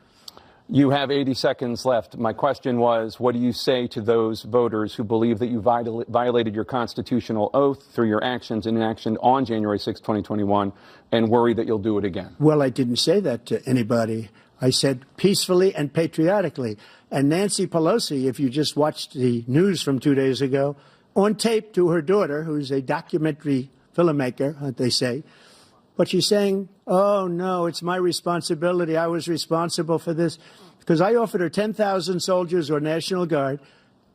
S3: You have 80 seconds left. My question was, what do you say to those voters who believe that you violated your constitutional oath through your actions and inaction on January 6, 2021, and worry that you'll do it again?
S5: Well, I didn't say that to anybody. I said peacefully and patriotically. And Nancy Pelosi, if you just watched the news from 2 days ago, on tape to her daughter, who's a documentary filmmaker, they say, but she's saying, oh, no, it's my responsibility. I was responsible for this. Because I offered her 10,000 soldiers or National Guard,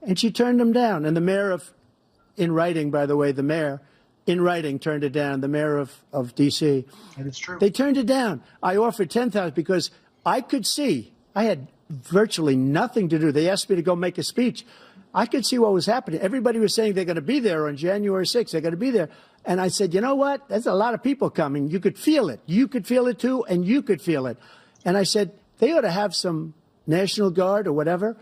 S5: and she turned them down. And the mayor in writing, by the way, the mayor, in writing, turned it down, the mayor of D.C.
S1: And it's true.
S5: They turned it down. I offered 10,000 because I could see, I had virtually nothing to do. They asked me to go make a speech. I could see what was happening. Everybody was saying they're going to be there on January 6th. They're going to be there. And I said, you know what? There's a lot of people coming. You could feel it. You could feel it, too, and you could feel it. And I said, they ought to have some National Guard or whatever.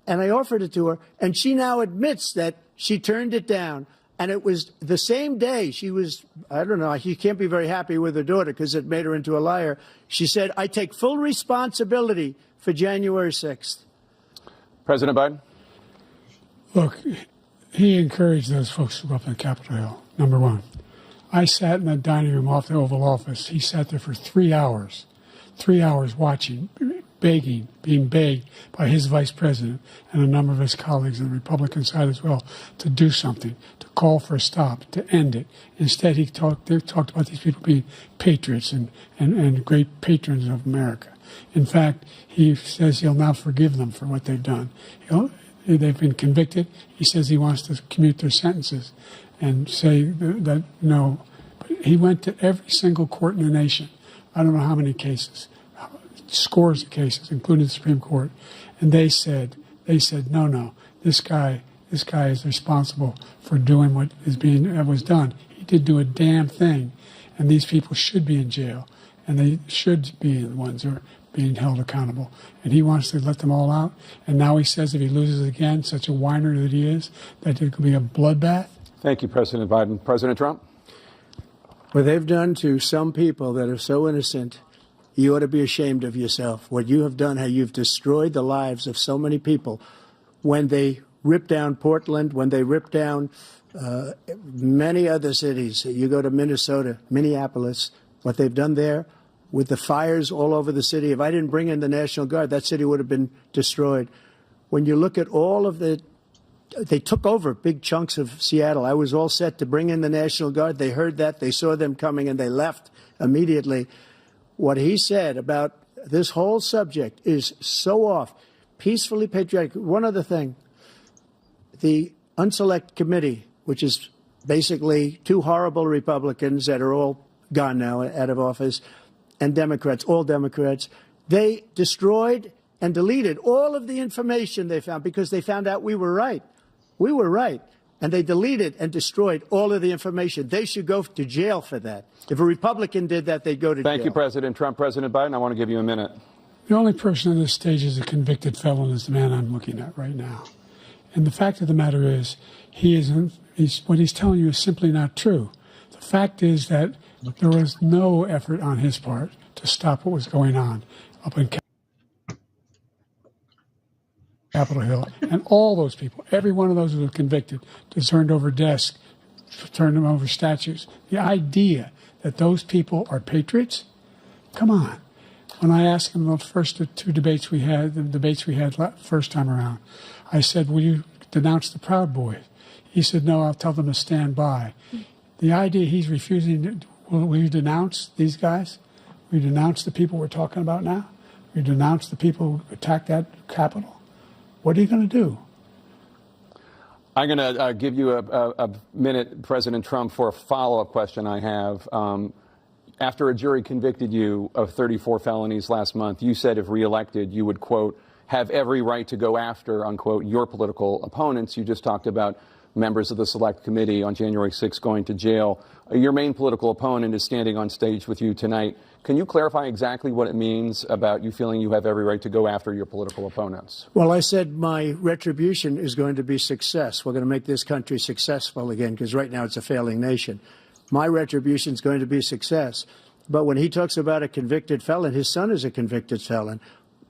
S5: And I offered it to her. And she now admits that she turned it down. And it was the same day she was, I don't know, you can't be very happy with her daughter because it made her into a liar. She said, I take full responsibility for January 6th.
S3: President Biden?
S4: Look, he encouraged those folks to go up on Capitol Hill, number one. I sat in that dining room off the Oval Office. He sat there for 3 hours watching, begging, being begged by his vice president and a number of his colleagues on the Republican side as well to do something, to call for a stop, to end it. Instead, they talked about these people being patriots and great patrons of America. In fact, he says he'll now forgive them for what they've done. They've been convicted. He says he wants to commute their sentences and say that no. But he went to every single court in the nation. I don't know how many cases, scores of cases, including the Supreme Court. And they said, no, this guy is responsible for doing what was done. He did do a damn thing. And these people should be in jail. And they should be the ones who are being held accountable. And he wants to let them all out. And now he says if he loses again, such a whiner that he is, that it could be a bloodbath.
S3: Thank you, President Biden. President Trump?
S5: What they've done to some people that are so innocent, you ought to be ashamed of yourself. What you have done, how you've destroyed the lives of so many people. When they ripped down Portland, when they ripped down many other cities, you go to Minnesota, Minneapolis, what they've done there, with the fires all over the city. If I didn't bring in the National Guard, that city would have been destroyed. When you look at all of they took over big chunks of Seattle. I was all set to bring in the National Guard. They heard that. They saw them coming, and they left immediately. What he said about this whole subject is so off. Peacefully patriotic. One other thing. The Unselect Committee, which is basically two horrible Republicans that are all gone now, out of office, and Democrats, all Democrats, they destroyed and deleted all of the information they found because they found out we were right. We were right. And they deleted and destroyed all of the information. They should go to jail for that. If a Republican did that, they'd go to jail.
S3: Thank you, President Trump. President Biden, I want to give you a minute.
S4: The only person on this stage is a convicted felon is the man I'm looking at right now. And the fact of the matter is, what he's telling you is simply not true. The fact is that there was no effort on his part to stop what was going on up in Capitol Hill. And all those people, every one of those who were convicted, turned over desks, turned them over statues. The idea that those people are patriots? Come on. When I asked him the first two debates we had, first time around, I said, will you denounce the Proud Boys? He said, no, I'll tell them to stand by. The idea he's refusing, will you denounce these guys? Will you denounce the people we're talking about now? Will you denounce the people who attacked that Capitol? What are you going to do?
S3: I'm going to give you a minute, President Trump, for a follow-up question I have. After a jury convicted you of 34 felonies last month, you said if reelected, you would, quote, have every right to go after, unquote, your political opponents. You just talked about members of the Select Committee on January 6th going to jail. Your main political opponent is standing on stage with you tonight. Can you clarify exactly what it means about you feeling you have every right to go after your political opponents?
S5: Well, I said my retribution is going to be success. We're going to make this country successful again, because right now it's a failing nation. My retribution is going to be success. But when he talks about a convicted felon, his son is a convicted felon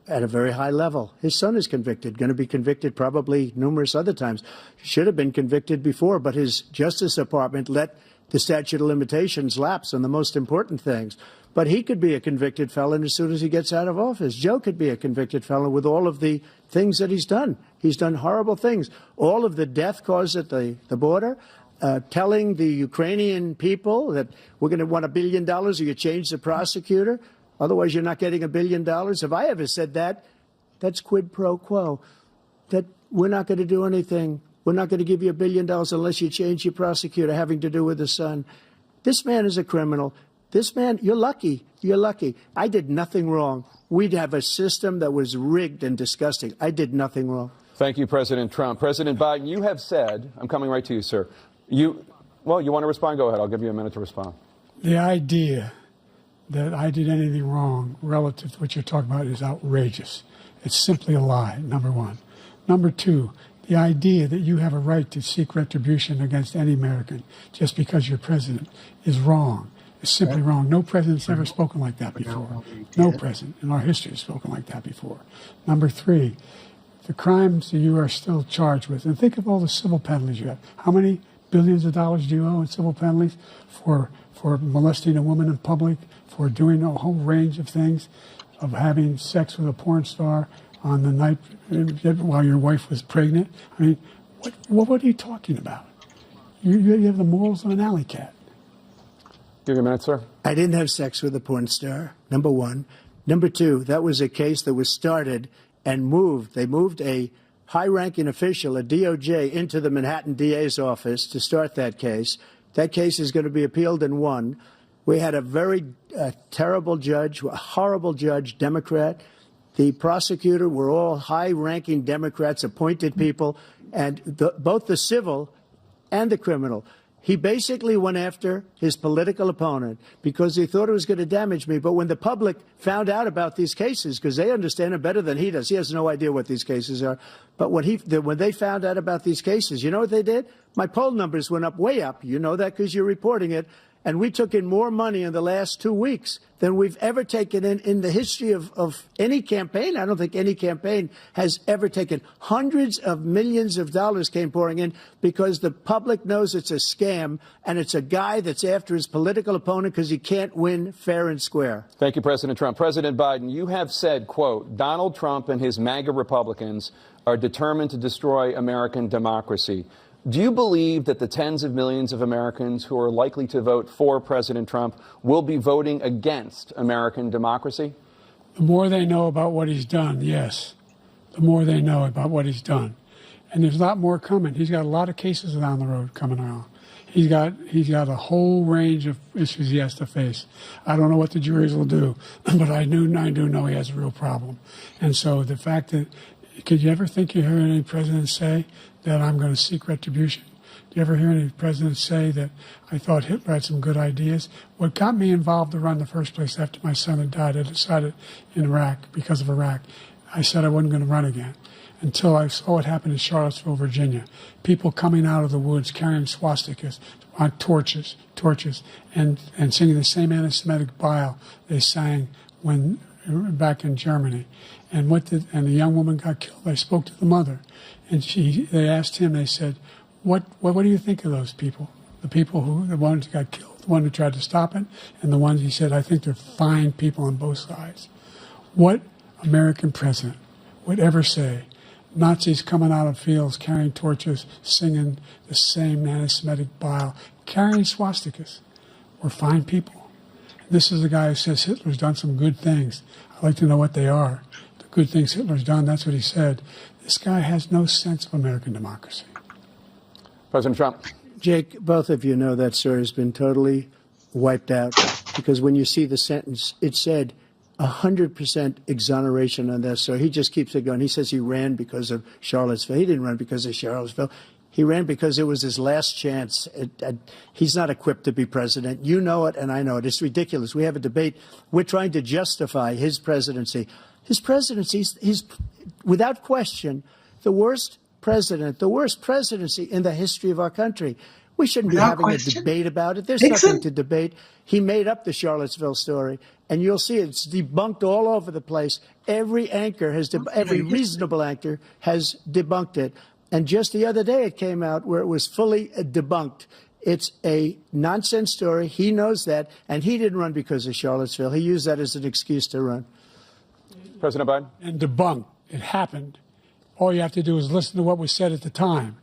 S5: at a very high level. His son is convicted, going to be convicted probably numerous other times. Should have been convicted before, but his Justice Department let the statute of limitations lapse on the most important things. But he could be a convicted felon as soon as he gets out of office. Joe could be a convicted felon with all of the things that he's done. He's done horrible things. All of the death caused at the border, telling the Ukrainian people that we're going to want $1 billion or you change the prosecutor. Otherwise, you're not getting $1 billion. If I ever said that, that's quid pro quo. That we're not going to do anything. We're not going to give you $1 billion unless you change your prosecutor having to do with the son. This man is a criminal. This man, you're lucky. You're lucky. I did nothing wrong. We'd have a system that was rigged and disgusting. I did nothing wrong.
S3: Thank you, President Trump. President Biden, you have said, I'm coming right to you, sir. You want to respond? Go ahead. I'll give you a minute to respond.
S4: The idea that I did anything wrong relative to what you're talking about is outrageous. It's simply a lie, number one. Number two, the idea that you have a right to seek retribution against any American just because you're president is wrong. It's simply wrong. No president's ever spoken like that before. No president in our history has spoken like that before. Number three, the crimes that you are still charged with, and think of all the civil penalties you have. How many billions of dollars do you owe in civil penalties for molesting a woman in public, for doing a whole range of things, of having sex with a porn star on the night while your wife was pregnant? I mean, what are you talking about? You have the morals of an alley cat.
S3: Give you a minute, sir.
S5: I didn't have sex with a porn star, number one. Number two, that was a case that was started and moved. They moved a high-ranking official, a DOJ, into the Manhattan DA's office to start that case. That case is going to be appealed and won. We had a very terrible judge, a horrible judge, Democrat. The prosecutor were all high-ranking Democrats, appointed people, and both the civil and the criminal. He basically went after his political opponent because he thought it was going to damage me. But when the public found out about these cases, because they understand it better than he does, he has no idea what these cases are. But when they found out about these cases, you know what they did? My poll numbers went up, way up. You know that because you're reporting it. And we took in more money in the last 2 weeks than we've ever taken in the history of any campaign. I don't think any campaign has ever taken. Hundreds of millions of dollars came pouring in because the public knows it's a scam, and it's a guy that's after his political opponent because he can't win fair and square.
S3: Thank you, President Trump. President Biden, you have said, quote, Donald Trump and his MAGA Republicans are determined to destroy American democracy. Do you believe that the tens of millions of Americans who are likely to vote for President Trump will be voting against American democracy?
S4: The more they know about what he's done, yes. The more they know about what he's done. And there's a lot more coming. He's got a lot of cases down the road coming around. He's got a whole range of issues he has to face. I don't know what the juries will do, but I do know he has a real problem. And so the fact that, could you ever think you heard any president say that I'm going to seek retribution? Do you ever hear any president say that I thought Hitler had some good ideas? What got me involved to run in the first place after my son had died, I decided in Iraq, because of Iraq, I said I wasn't going to run again until I saw what happened in Charlottesville, Virginia. People coming out of the woods carrying swastikas on torches, and singing the same anti-Semitic bile they sang when back in Germany. And the young woman got killed. I spoke to the mother, and they asked him, they said, what do you think of those people? The ones who got killed, the one who tried to stop it, and the ones, he said, I think they're fine people on both sides. What American president would ever say, Nazis coming out of fields carrying torches, singing the same anti-Semitic bile, carrying swastikas, were fine people? This is a guy who says Hitler's done some good things. I'd like to know what they are. The good things Hitler's done, that's what he said. This guy has no sense of American democracy.
S3: President Trump.
S5: Jake, both of you know that story has been totally wiped out because when you see the sentence, it said 100% exoneration on this. So he just keeps it going. He says he ran because of Charlottesville. He didn't run because of Charlottesville. He ran because it was his last chance. He's not equipped to be president. You know it, and I know it. It's ridiculous. We have a debate. We're trying to justify his presidency. His presidency, he's without question the worst president, the worst presidency in the history of our country. We shouldn't
S1: Without
S5: be having
S1: question.
S5: a debate about it. There's
S1: Nixon?
S5: nothing to debate. He made up the Charlottesville story, and you'll see it's debunked all over the place. Every anchor has, every reasonable anchor has debunked it. And just the other day, it came out where it was fully debunked. It's a nonsense story. He knows that, and he didn't run because of Charlottesville. He used that as an excuse to run.
S3: President Biden.
S4: And debunked. It happened. All you have to do is listen to what was said at the time.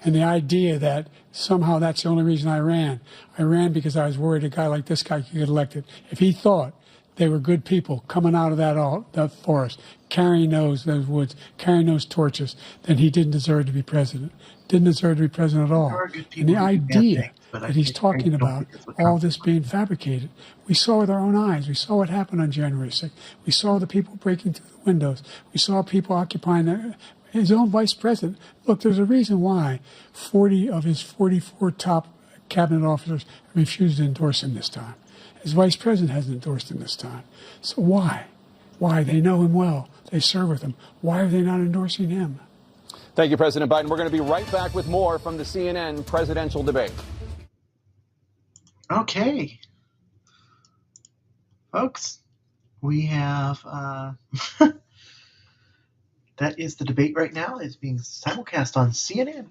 S4: And the idea that somehow that's the only reason I ran. I ran because I was worried a guy like this guy could get elected. If he thought they were good people coming out of that forest, carrying those woods, carrying those torches, then he didn't deserve to be president. Didn't deserve to be president at all. And the idea that he's talking about all this being fabricated, we saw with our own eyes. We saw what happened on January 6th. We saw the people breaking through the windows. We saw people occupying his own vice president. Look, there's a reason why 40 of his 44 top cabinet officers refused to endorse him this time. His vice president hasn't endorsed him this time. So why? Why? They know him well. They serve with him. Why are they not endorsing him?
S3: Thank you, President Biden. We're going to be right back with more from the CNN presidential debate.
S1: Okay. Folks, we have, that is the debate right now. It's being simulcast on CNN.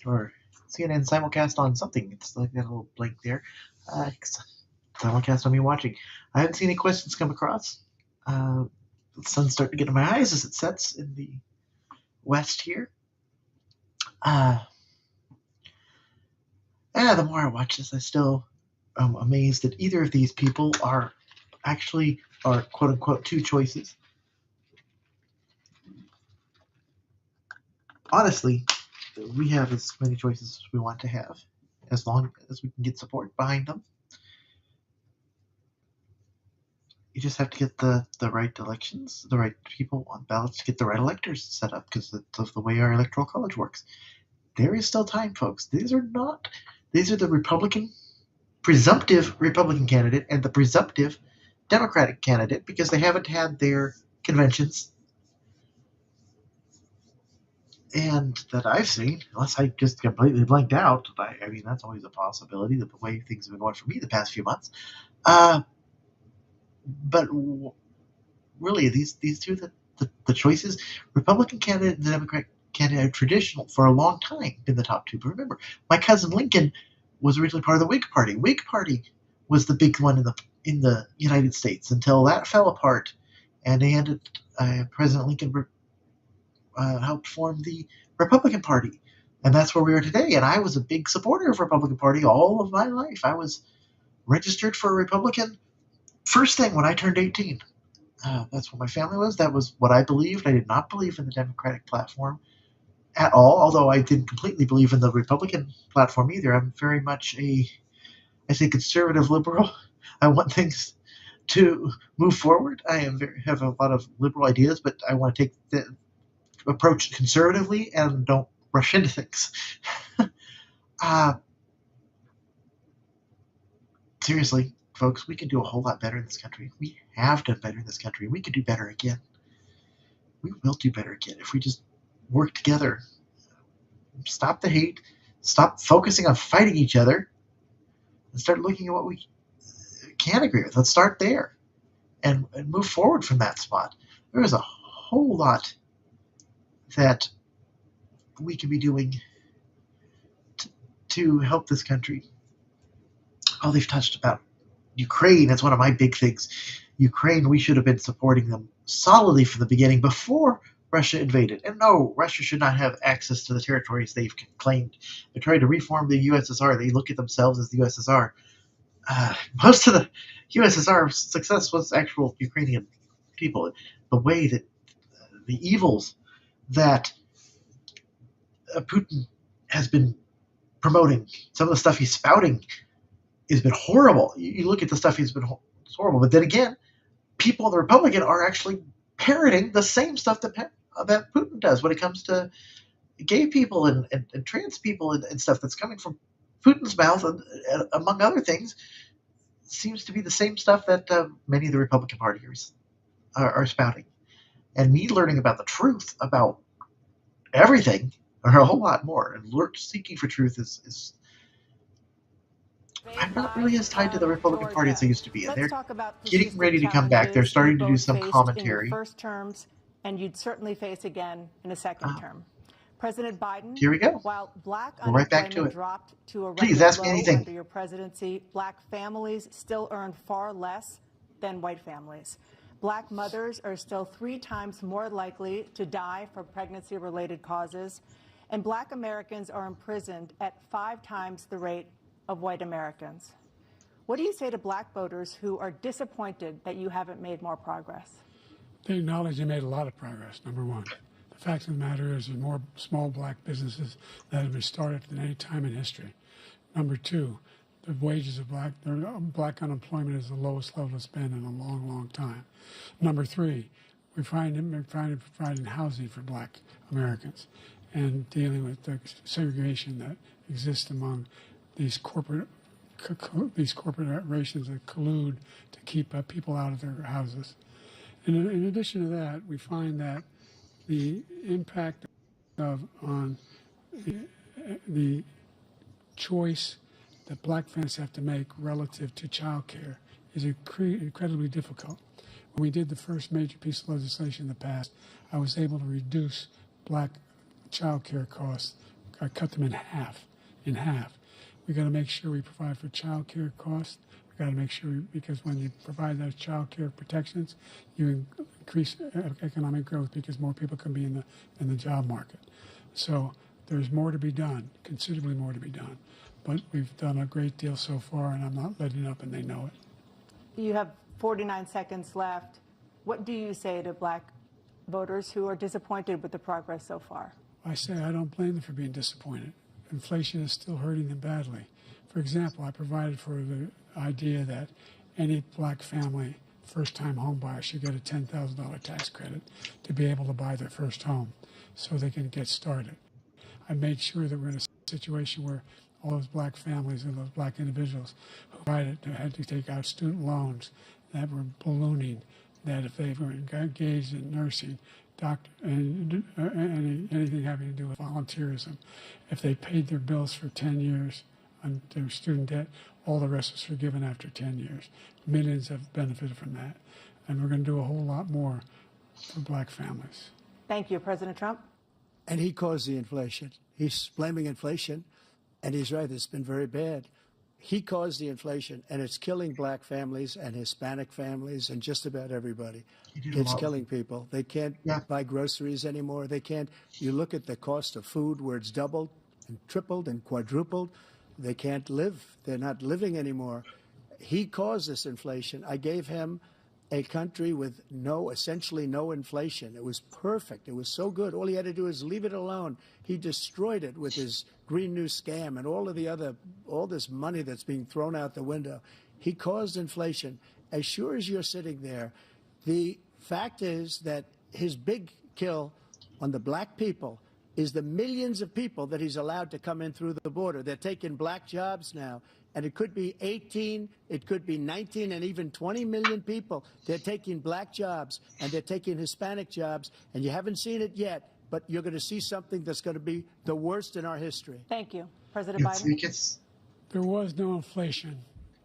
S1: Or CNN simulcast on something. It's like that little blank there. Simulcast on me watching. I haven't seen any questions come across. The sun's starting to get in my eyes as it sets in the west here. The more I watch this, I still am amazed that either of these people are quote unquote two choices. Honestly, we have as many choices as we want to have, as long as we can get support behind them. You just have to get the right elections, the right people on ballots to get the right electors set up because of the way our electoral college works. There is still time, folks. These are the presumptive Republican candidate and the presumptive Democratic candidate because they haven't had their conventions and that I've seen, unless I just completely blanked out. I mean, that's always a possibility, the way things have been going for me the past few months. But really, these two, the choices, Republican candidate and the Democrat candidate, are traditional for a long time been the top two. But remember, my cousin Lincoln was originally part of the Whig Party. Whig Party was the big one in the United States until that fell apart, and President Lincoln helped form the Republican Party, and that's where we are today. And I was a big supporter of Republican Party all of my life. I was registered for a Republican first thing when I turned 18. That's what my family was. That was what I believed. I did not believe in the Democratic platform at all, although I didn't completely believe in the Republican platform either. I'm very much I say conservative liberal. I want things to move forward. I have a lot of liberal ideas, but I want to take the approach conservatively and don't rush into things. Seriously, folks, we can do a whole lot better in this country. We have done better in this country. We can do better again. We will do better again if we just work together. Stop the hate. Stop focusing on fighting each other and start looking at what we can agree with. Let's start there and move forward from that spot. There is a whole lot that we can be doing to help this country. Oh, they've touched about Ukraine. That's one of my big things. Ukraine, we should have been supporting them solidly from the beginning before Russia invaded. And no, Russia should not have access to the territories they've claimed. They're trying to reform the USSR. They look at themselves as the USSR. Most of the USSR success was actual Ukrainian people. The way that the evils that Putin has been promoting, some of the stuff he's spouting has been horrible. You look at the stuff it's horrible. But then again, people in the Republican are actually parroting the same stuff that Putin does when it comes to gay people and trans people and stuff that's coming from Putin's mouth, and among other things, seems to be the same stuff that many of the Republican Partiers are spouting. And me learning about the truth about everything, or a whole lot more, and seeking for truth is I'm not really as tied to the Republican Party as I used to be. And they're getting ready to come back. They're starting to do some commentary.
S2: In your first terms, and you'd certainly face again in a second term. President Biden,
S1: here we go.
S2: While black
S1: right back to
S2: unemployment
S1: it.
S2: dropped to a
S1: Please
S2: record
S1: ask me
S2: low
S1: anything.
S2: under your presidency, black families still earn far less than white families. Black mothers are still 3 times more likely to die from pregnancy-related causes, and black Americans are imprisoned at 5 times the rate of white Americans. What do you say to black voters who are disappointed that you haven't made more progress?
S4: They acknowledge they made a lot of progress, number one. The fact of the matter is there's more small black businesses that have been started than any time in history. Number two, the wages of black unemployment is the lowest level it's been in a long, long time. Number three, we're providing housing for black Americans and dealing with the segregation that exists among these corporations that collude to keep people out of their houses. And in addition to that, we find that the impact on the choice that black families have to make relative to child care is incredibly difficult. When we did the first major piece of legislation in the past, I was able to reduce black child care costs. I cut them in half. We got to make sure we provide for child care costs. We got to make sure, because when you provide those child care protections, you increase economic growth because more people can be in the job market. So there's more to be done, considerably more to be done. But we've done a great deal so far, and I'm not letting up, and they know it.
S2: You have 49 seconds left. What do you say to black voters who are disappointed with the progress so far?
S4: I say I don't blame them for being disappointed. Inflation is still hurting them badly. For example, I provided for the idea that any black family, first-time home buyer, should get a $10,000 tax credit to be able to buy their first home so they can get started. I made sure that we're in a situation where all those black families and those black individuals who had to take out student loans that were ballooning, that if they were engaged in nursing, doctor, and anything having to do with volunteerism, if they paid their bills for 10 years on their student debt, all the rest was forgiven after 10 years. Millions have benefited from that. And we're going to do a whole lot more for black families.
S2: Thank you, President Trump.
S5: And he caused the inflation. He's blaming inflation, and he's right, it's been very bad. He caused the inflation, and it's killing black families and Hispanic families and just about everybody. It's killing people. They can't buy groceries anymore. They can't. You look at the cost of food where it's doubled and tripled and quadrupled. They can't live. They're not living anymore. He caused this inflation. I gave him a country with essentially no inflation. It was perfect. It was so good. All he had to do is leave it alone. He destroyed it with his Green New scam and all this money that's being thrown out the window. He caused inflation. As sure as you're sitting there, the fact is that his big kill on the black people is the millions of people that he's allowed to come in through the border. They're taking black jobs now. And it could be 18, it could be 19, and even 20 million people. They're taking black jobs, and they're taking Hispanic jobs, and you haven't seen it yet, but you're going to see something that's going to be the worst in our history.
S2: Thank you. President Biden?
S4: There was no inflation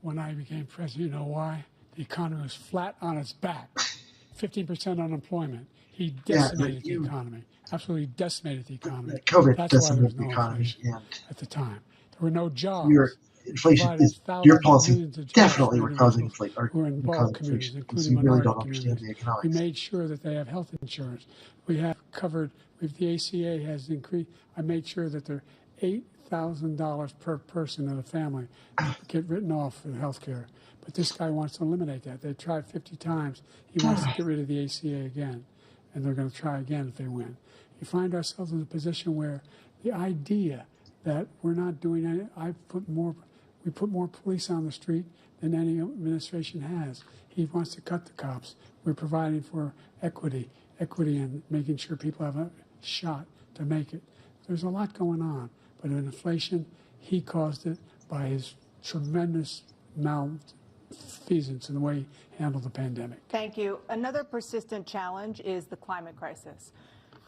S4: when I became president. You know why? The economy was flat on its back. 15% unemployment. He decimated the economy. Absolutely decimated the economy.
S1: COVID
S4: That's why there was
S1: decimated
S4: no
S1: the economy.
S4: inflation at the time. There were no jobs.
S1: Inflation is your policy. Definitely, we're causing inflation.
S4: Who are in both communities, including
S1: you really
S4: minority
S1: don't understand the
S4: communities.
S1: economics.
S4: We made sure that they have health insurance. We have covered. The ACA has increased. I made sure that they're $8,000 per person in a family get written off for health care. But this guy wants to eliminate that. They tried 50 times. He wants to get rid of the ACA again, and they're going to try again if they win. We find ourselves in a position where The idea that we're not doing any, we put more police on the street than any administration has. He wants to cut the cops. We're providing for equity and making sure people have a shot to make it. There's a lot going on, but in inflation, he caused it by his tremendous malfeasance in the way he handled the pandemic.
S2: Thank you. Another persistent challenge is the climate crisis.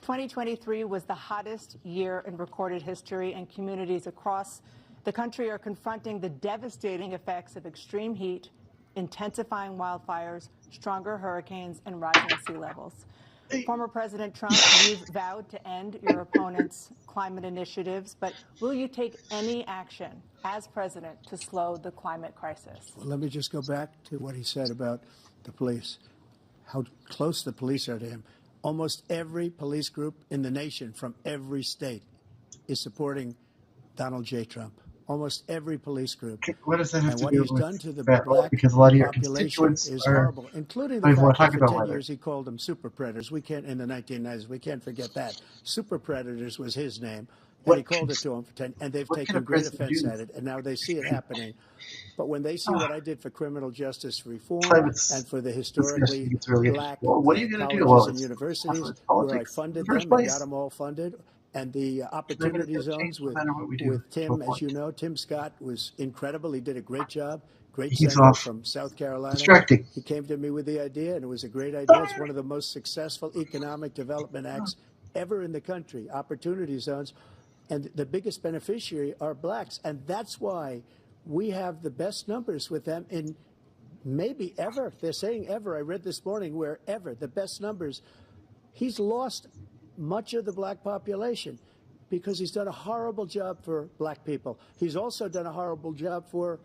S2: 2023 was the hottest year in recorded history, and communities across the country are confronting the devastating effects of extreme heat, intensifying wildfires, stronger hurricanes, and rising sea levels. Former President Trump, you've vowed to end your opponent's climate initiatives, but will you take any action as president to slow the climate crisis?
S5: Well, let me just go back to what he said about the police, how close the police are to him. Almost every police group in the nation from every state is supporting Donald J. Trump. Almost every police group.
S1: What does that have
S5: and
S1: to
S5: what
S1: do
S5: he's
S1: with
S5: done to the
S1: that?
S5: black
S1: Because a lot of your
S5: population
S1: constituents
S5: is
S1: are,
S5: horrible, including the
S1: don't even want
S5: fact
S1: to
S5: that
S1: talk
S5: for
S1: about
S5: 10
S1: weather.
S5: years he called them super predators. We can't, in the 1990s, we can't forget that. Super predators was his name, and he called it to them for 10, and they've taken great offense at it, and now they see it happening. But when they see what I did for criminal justice reform and for the historically
S1: gets really
S5: black
S1: well, what are you going to do?
S5: colleges
S1: Well,
S5: and
S1: it's
S5: universities,
S1: it's
S5: where I
S1: politics
S5: funded
S1: in the first
S5: them and got
S1: place.
S5: them all funded, and the
S1: They're
S5: opportunity
S1: gonna
S5: zones
S1: change no
S5: with
S1: matter what we do.
S5: Tim,
S1: No
S5: as you
S1: point.
S5: know, Tim Scott was incredible. He did a great job. Great
S1: He's
S5: senator
S1: off
S5: from South Carolina.
S1: distracting.
S5: He came to me with the idea, and it was a great idea. It's one of the most successful economic development acts ever in the country, opportunity zones. And the biggest beneficiary are blacks. And that's why we have the best numbers with them in maybe ever. They're saying ever. I read this morning where ever, the best numbers. He's lost much of the black population because he's done a horrible job for black people. He's also done a horrible job for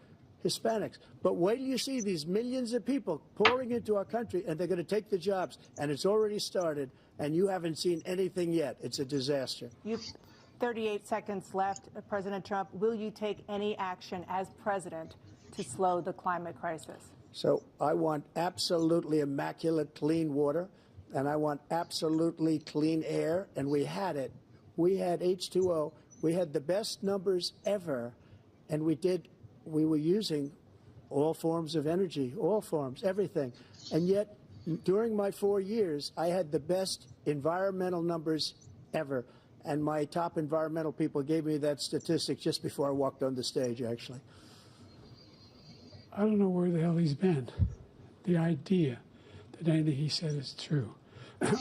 S5: Hispanics. But wait till you see these millions of people pouring into our country, and they're going to take the jobs. And it's already started, and you haven't seen anything yet. It's a disaster.
S2: You've 38 seconds left. President Trump, will you take any action as president to slow the climate crisis?
S5: So I want absolutely immaculate clean water, and I want absolutely clean air, and we had it. We had H2O. We had the best numbers ever, and we were using all forms of energy, all forms, everything. And yet, during my 4 years, I had the best environmental numbers ever. And my top environmental people gave me that statistic just before I walked on the stage, actually.
S4: I don't know where the hell he's been. The idea that anything he said is true.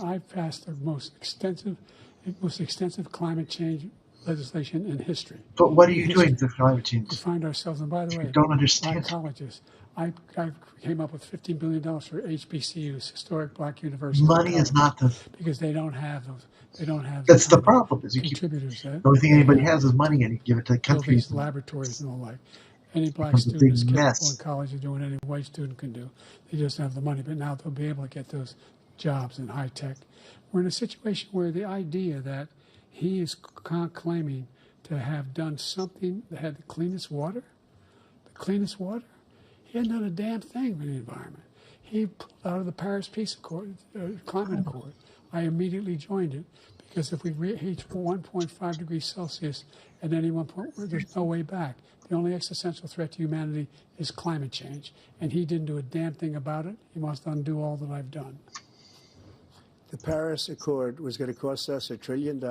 S4: I've passed the most extensive climate change legislation in history.
S1: But what are you doing to climate change?
S4: We find ourselves, and by the way,
S1: don't understand.
S4: black colleges. I came up with $15 billion for HBCUs, historic black universities.
S1: Money is not the.
S4: because they don't have those. They don't have.
S1: That's the
S4: kind of
S1: problem. Is you keep
S4: contributors.
S1: the only thing anybody has is money, and you give it to
S4: build
S1: countries.
S4: these laboratories and all like. Any black
S1: becomes a
S4: student is
S1: big
S4: capable
S1: mess.
S4: in college of doing any white student can do. They just have the money, but now they'll be able to get those jobs in high tech. We're in a situation where the idea that he is claiming to have done something that had the cleanest water, he hadn't done a damn thing for the environment. He pulled out of the Paris Peace Accord, Climate Accord. I immediately joined it because if we reach 1.5 degrees Celsius at any one point, there's no way back. The only existential threat to humanity is climate change, and he didn't do a damn thing about it. He wants to undo all that I've done.
S5: The Paris Accord was going to cost us $1 trillion,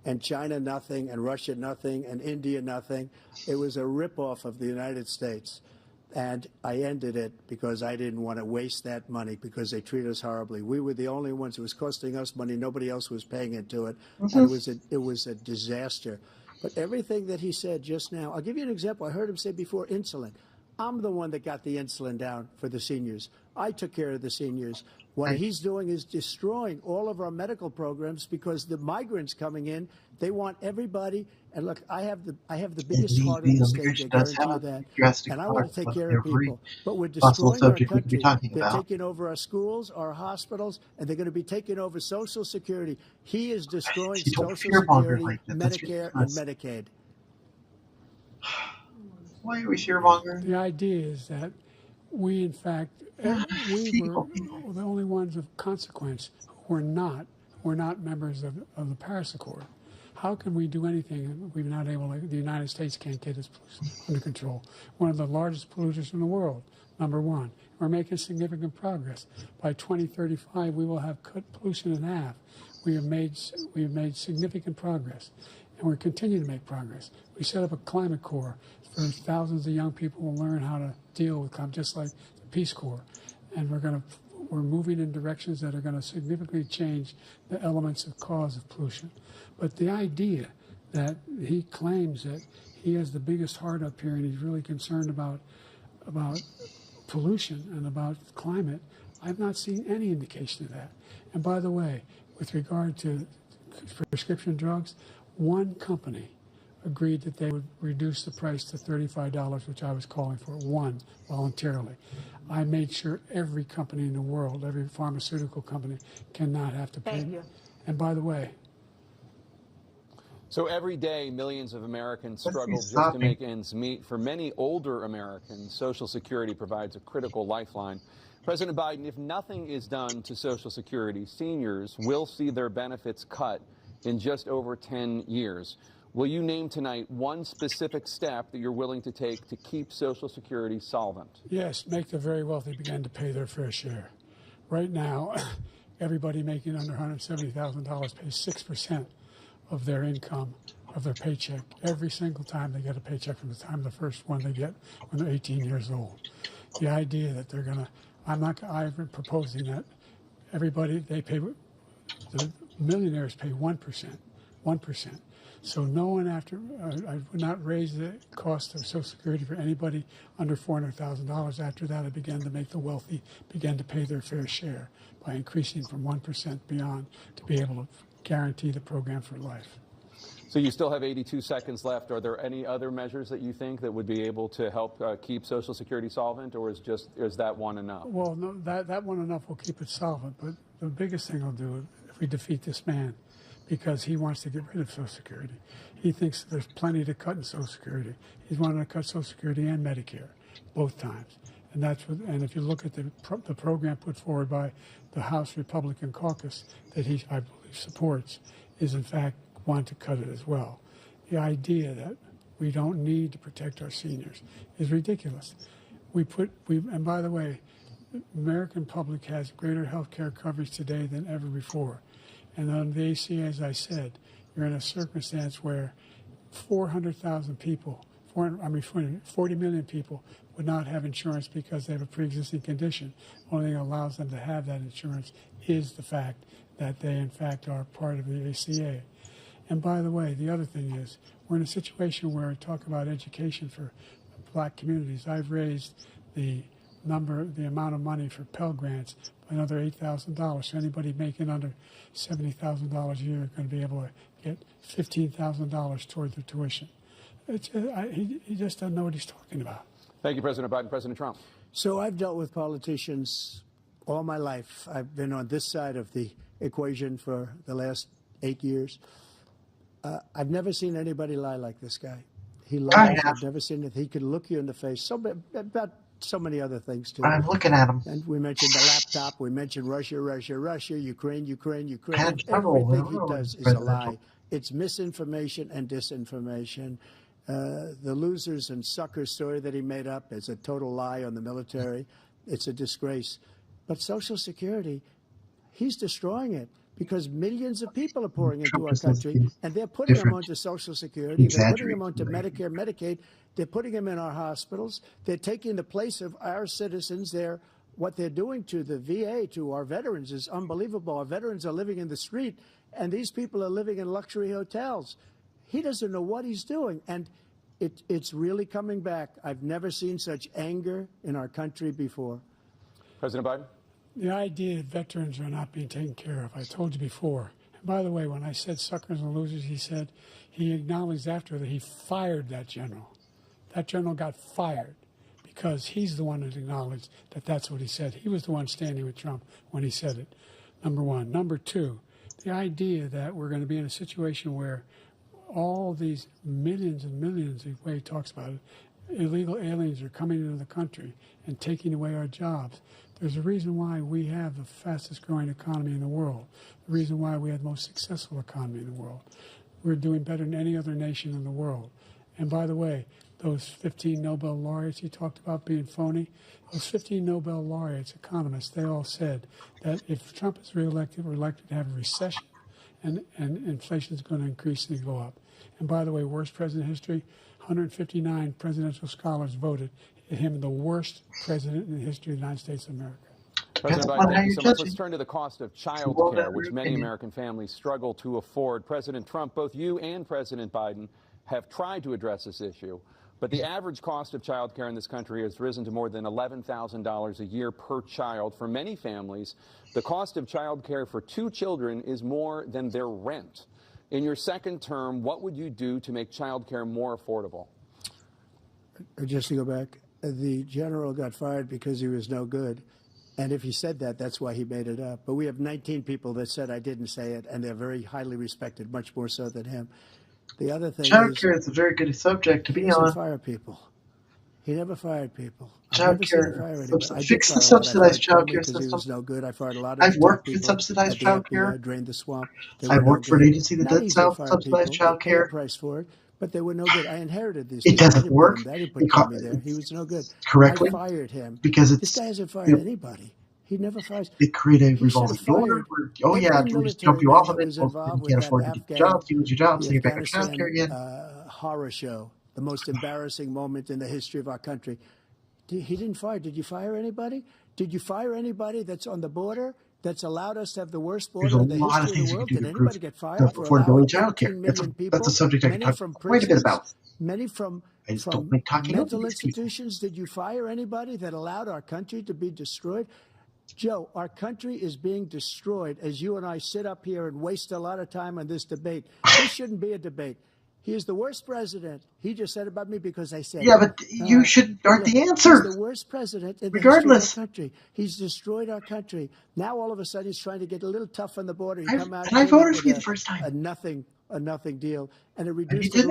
S5: and China nothing, and Russia nothing, and India nothing. It was a ripoff of the United States. And I ended it because I didn't want to waste that money because they treat us horribly. We were the only ones. It was costing us money. Nobody else was paying into it. And it was a disaster. But everything that he said just now, I'll give you an example. I heard him say before insulin. I'm the one that got the insulin down for the seniors. I took care of the seniors. What he's doing is destroying all of our medical programs because the migrants coming in, they want everybody. And look, I have the biggest heart in the state. I guarantee you that. And I want to take care of people. But we're destroying our country. They're taking over our schools, our hospitals, and they're going to be taking over Social Security. He is destroying Social Security, Medicare, and Medicaid.
S1: Why are we fearmongering?
S4: The idea is that we, in fact, we were the only ones of consequence who were not members of the Paris Accord. How can we do anything? We're not able to, the United States can't get its pollution under control. One of the largest polluters in the world, number one. We're making significant progress. By 2035, we will have cut pollution in half. We have made significant progress, and we're continuing to make progress. We set up a climate corps for thousands of young people will learn how to deal with climate, just like the Peace Corps. And we're moving in directions that are going to significantly change the elements of cause of pollution. But the idea that he claims that he has the biggest heart up here and he's really concerned about pollution and about climate, I've not seen any indication of that. And by the way, with regard to prescription drugs, one company agreed that they would reduce the price to $35, which I was calling for, one, voluntarily. I made sure every company in the world, every pharmaceutical company, cannot have to pay.
S2: Thank you.
S4: And by the way,
S3: so every day, millions of Americans struggle just to make ends meet. For many older Americans, Social Security provides a critical lifeline. President Biden, if nothing is done to Social Security, seniors will see their benefits cut in just over 10 years. Will you name tonight one specific step that you're willing to take to keep Social Security solvent?
S4: yes, make the very wealthy begin to pay their fair share. Right now, everybody making under $170,000 pays 6% of their income, of their paycheck, every single time they get a paycheck from the time of the first one they get when they're 18 years old. The idea that they're going to, I've been proposing that everybody, the millionaires pay 1%. So no one I would not raise the cost of Social Security for anybody under $400,000. After that, I began to make the wealthy begin to pay their fair share by increasing from 1% beyond to be able to guarantee the program for life.
S3: So you still have 82 seconds left. Are there any other measures that you think that would be able to help keep Social Security solvent, or is that one enough?
S4: Well, no, that one enough will keep it solvent. But the biggest thing I'll do if we defeat this man, because he wants to get rid of Social Security. He thinks there's plenty to cut in Social Security. He's wanting to cut Social Security and Medicare, both times. And and if you look at the program put forward by the House Republican caucus that I believe supports, is in fact want to cut it as well. The idea that we don't need to protect our seniors is ridiculous. And by the way, the American public has greater health care coverage today than ever before. And on the ACA, as I said, you're in a circumstance where 400,000 people, 40 million people would not have insurance because they have a pre-existing condition. The only thing that allows them to have that insurance is the fact that they, in fact, are part of the ACA. And by the way, the other thing is, we're in a situation where I talk about education for black communities. I've raised the amount of money for Pell Grants by another $8,000. So anybody making under $70,000 a year is going to be able to get $15,000 toward their tuition. He just doesn't know what he's talking about.
S3: Thank you, President Biden. President Trump.
S5: So I've dealt with politicians all my life. I've been on this side of the equation for the last 8 years. I've never seen anybody lie like this guy. He lies. I've never seen it. He could look you in the face. About so many other things too.
S1: I'm looking at him.
S5: And we mentioned the laptop. We mentioned Russia, Ukraine.
S1: Had trouble.
S5: Everything he does is a lie. It's misinformation and disinformation. The losers and suckers story that he made up is a total lie on the military. It's a disgrace. But Social Security, he's destroying it because millions of people are pouring into our country, and they're putting them onto Social Security. They're putting them onto Medicare, Medicaid. They're putting them in our hospitals. They're taking the place of our citizens. What they're doing to the VA, to our veterans, is unbelievable. Our veterans are living in the street, and these people are living in luxury hotels. He doesn't know what he's doing, and it's really coming back. I've never seen such anger in our country before.
S3: President Biden?
S4: The idea that veterans are not being taken care of, I told you before. And by the way, when I said suckers and losers, he acknowledged after that he fired that general. That general got fired because he's the one that acknowledged that that's what he said. He was the one standing with Trump when he said it, number one. Number two, the idea that we're going to be in a situation where all these millions and millions, the way he talks about it, illegal aliens are coming into the country and taking away our jobs. There's a reason why we have the fastest growing economy in the world, the reason why we have the most successful economy in the world. We're doing better than any other nation in the world. And by the way, those 15 Nobel laureates he talked about being phony, those 15 Nobel laureates, economists, they all said that if Trump is reelected, we're likely to have a recession and inflation is going to increase and go up. And by the way, worst president in history, 159 presidential scholars voted him the worst president in the history of the United States of America.
S3: President Biden, thank you so much. Let's turn to the cost of child care, which many American families struggle to afford. President Trump, both you and President Biden have tried to address this issue, but the average cost of child care in this country has risen to more than $11,000 a year per child. For many families, the cost of child care for 2 children is more than their rent. In your second term, what would you do to make child care more affordable?
S5: Just to go back, the general got fired because he was no good. And if he said that, that's why he made it up. But we have 19 people that said I didn't say it, and they're very highly respected, much more so than him. The other thing
S1: child care is a very good subject to be on.
S5: He doesn't fire people. He never fired people.
S1: Child care, fix the subsidized child care system.
S5: He was no good. I fired a lot of
S1: I've worked
S5: people
S1: with subsidized
S5: at the
S1: child
S5: FBI,
S1: care.
S5: drained the swamp.
S1: I've worked for an agency that did subsidized child
S5: They paid a
S1: care.
S5: price for it, but they were no good. I inherited these.
S1: It doesn't work.
S5: I didn't put Tommy there. He was no good.
S1: Correctly.
S5: I fired him
S1: Because
S5: this guy hasn't fired anybody. He never fires.
S1: They create a revolving door where, oh yeah, we'll just jump you off of it. Well, you can't afford to get your job, you lose your job, so you're back on child care again.
S5: Horror show, the most embarrassing moment in the history of our country. He didn't fire. Did you fire anybody? Did you fire anybody that's on the border that's allowed us to have the worst border in the history of the world? Did anybody get fired for
S1: affordability child care?
S5: 18 million people?
S1: That's a subject I can talk quite a bit about.
S5: Many from mental institutions. Did you fire anybody that allowed our country to be destroyed? Joe, our country is being destroyed as you and I sit up here and waste a lot of time on this debate. This shouldn't be a debate. He is the worst president. He just said about me because I said.
S1: Yeah, but you aren't the answer.
S5: He's the worst president in
S1: regardless.
S5: The history of our country. He's destroyed our country. Now all of a sudden he's trying to get a little tough on the border.
S1: I voted for you the first time.
S5: A nothing deal, and it reduced it a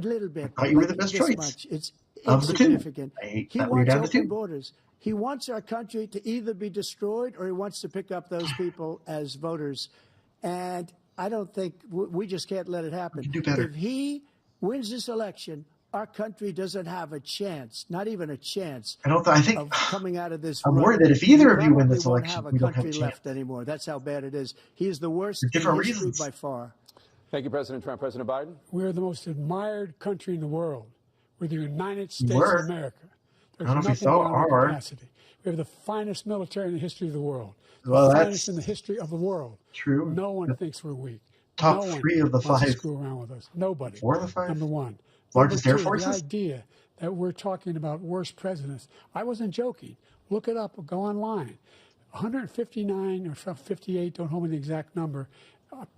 S5: little bit.
S1: I thought you were the best choice.
S5: Much. It's
S1: of
S5: insignificant.
S1: The two.
S5: He wants open borders. He wants our country to either be destroyed or he wants to pick up those people as voters. And I don't think we just can't let it happen.
S1: We can do better.
S5: If he wins this election, our country doesn't have a chance, not even a chance.
S1: I think
S5: of coming out of this.
S1: I'm worried that if either of you win this
S5: election,
S1: election,
S5: we
S1: we
S5: don't
S1: don't
S5: have a country left anymore. That's how bad it is. He is the worst
S1: for different
S5: in history
S1: reasons
S5: by far.
S3: Thank you, President Trump. President Biden?
S4: We're the most admired country in the world. We're the United States of America. There's nothing beyond our capacity. We have the finest military in the history of the world. The finest in the history of the world.
S1: True.
S4: No one thinks we're weak.
S1: Top 3 of the 5.
S4: To screw around with us. Nobody.
S1: 4 of the 5.
S4: Number 1.
S1: Largest
S4: Number 2,
S1: air forces.
S4: The idea that we're talking about worst presidents. I wasn't joking. Look it up or go online. 159 or 58, don't hold me the exact number,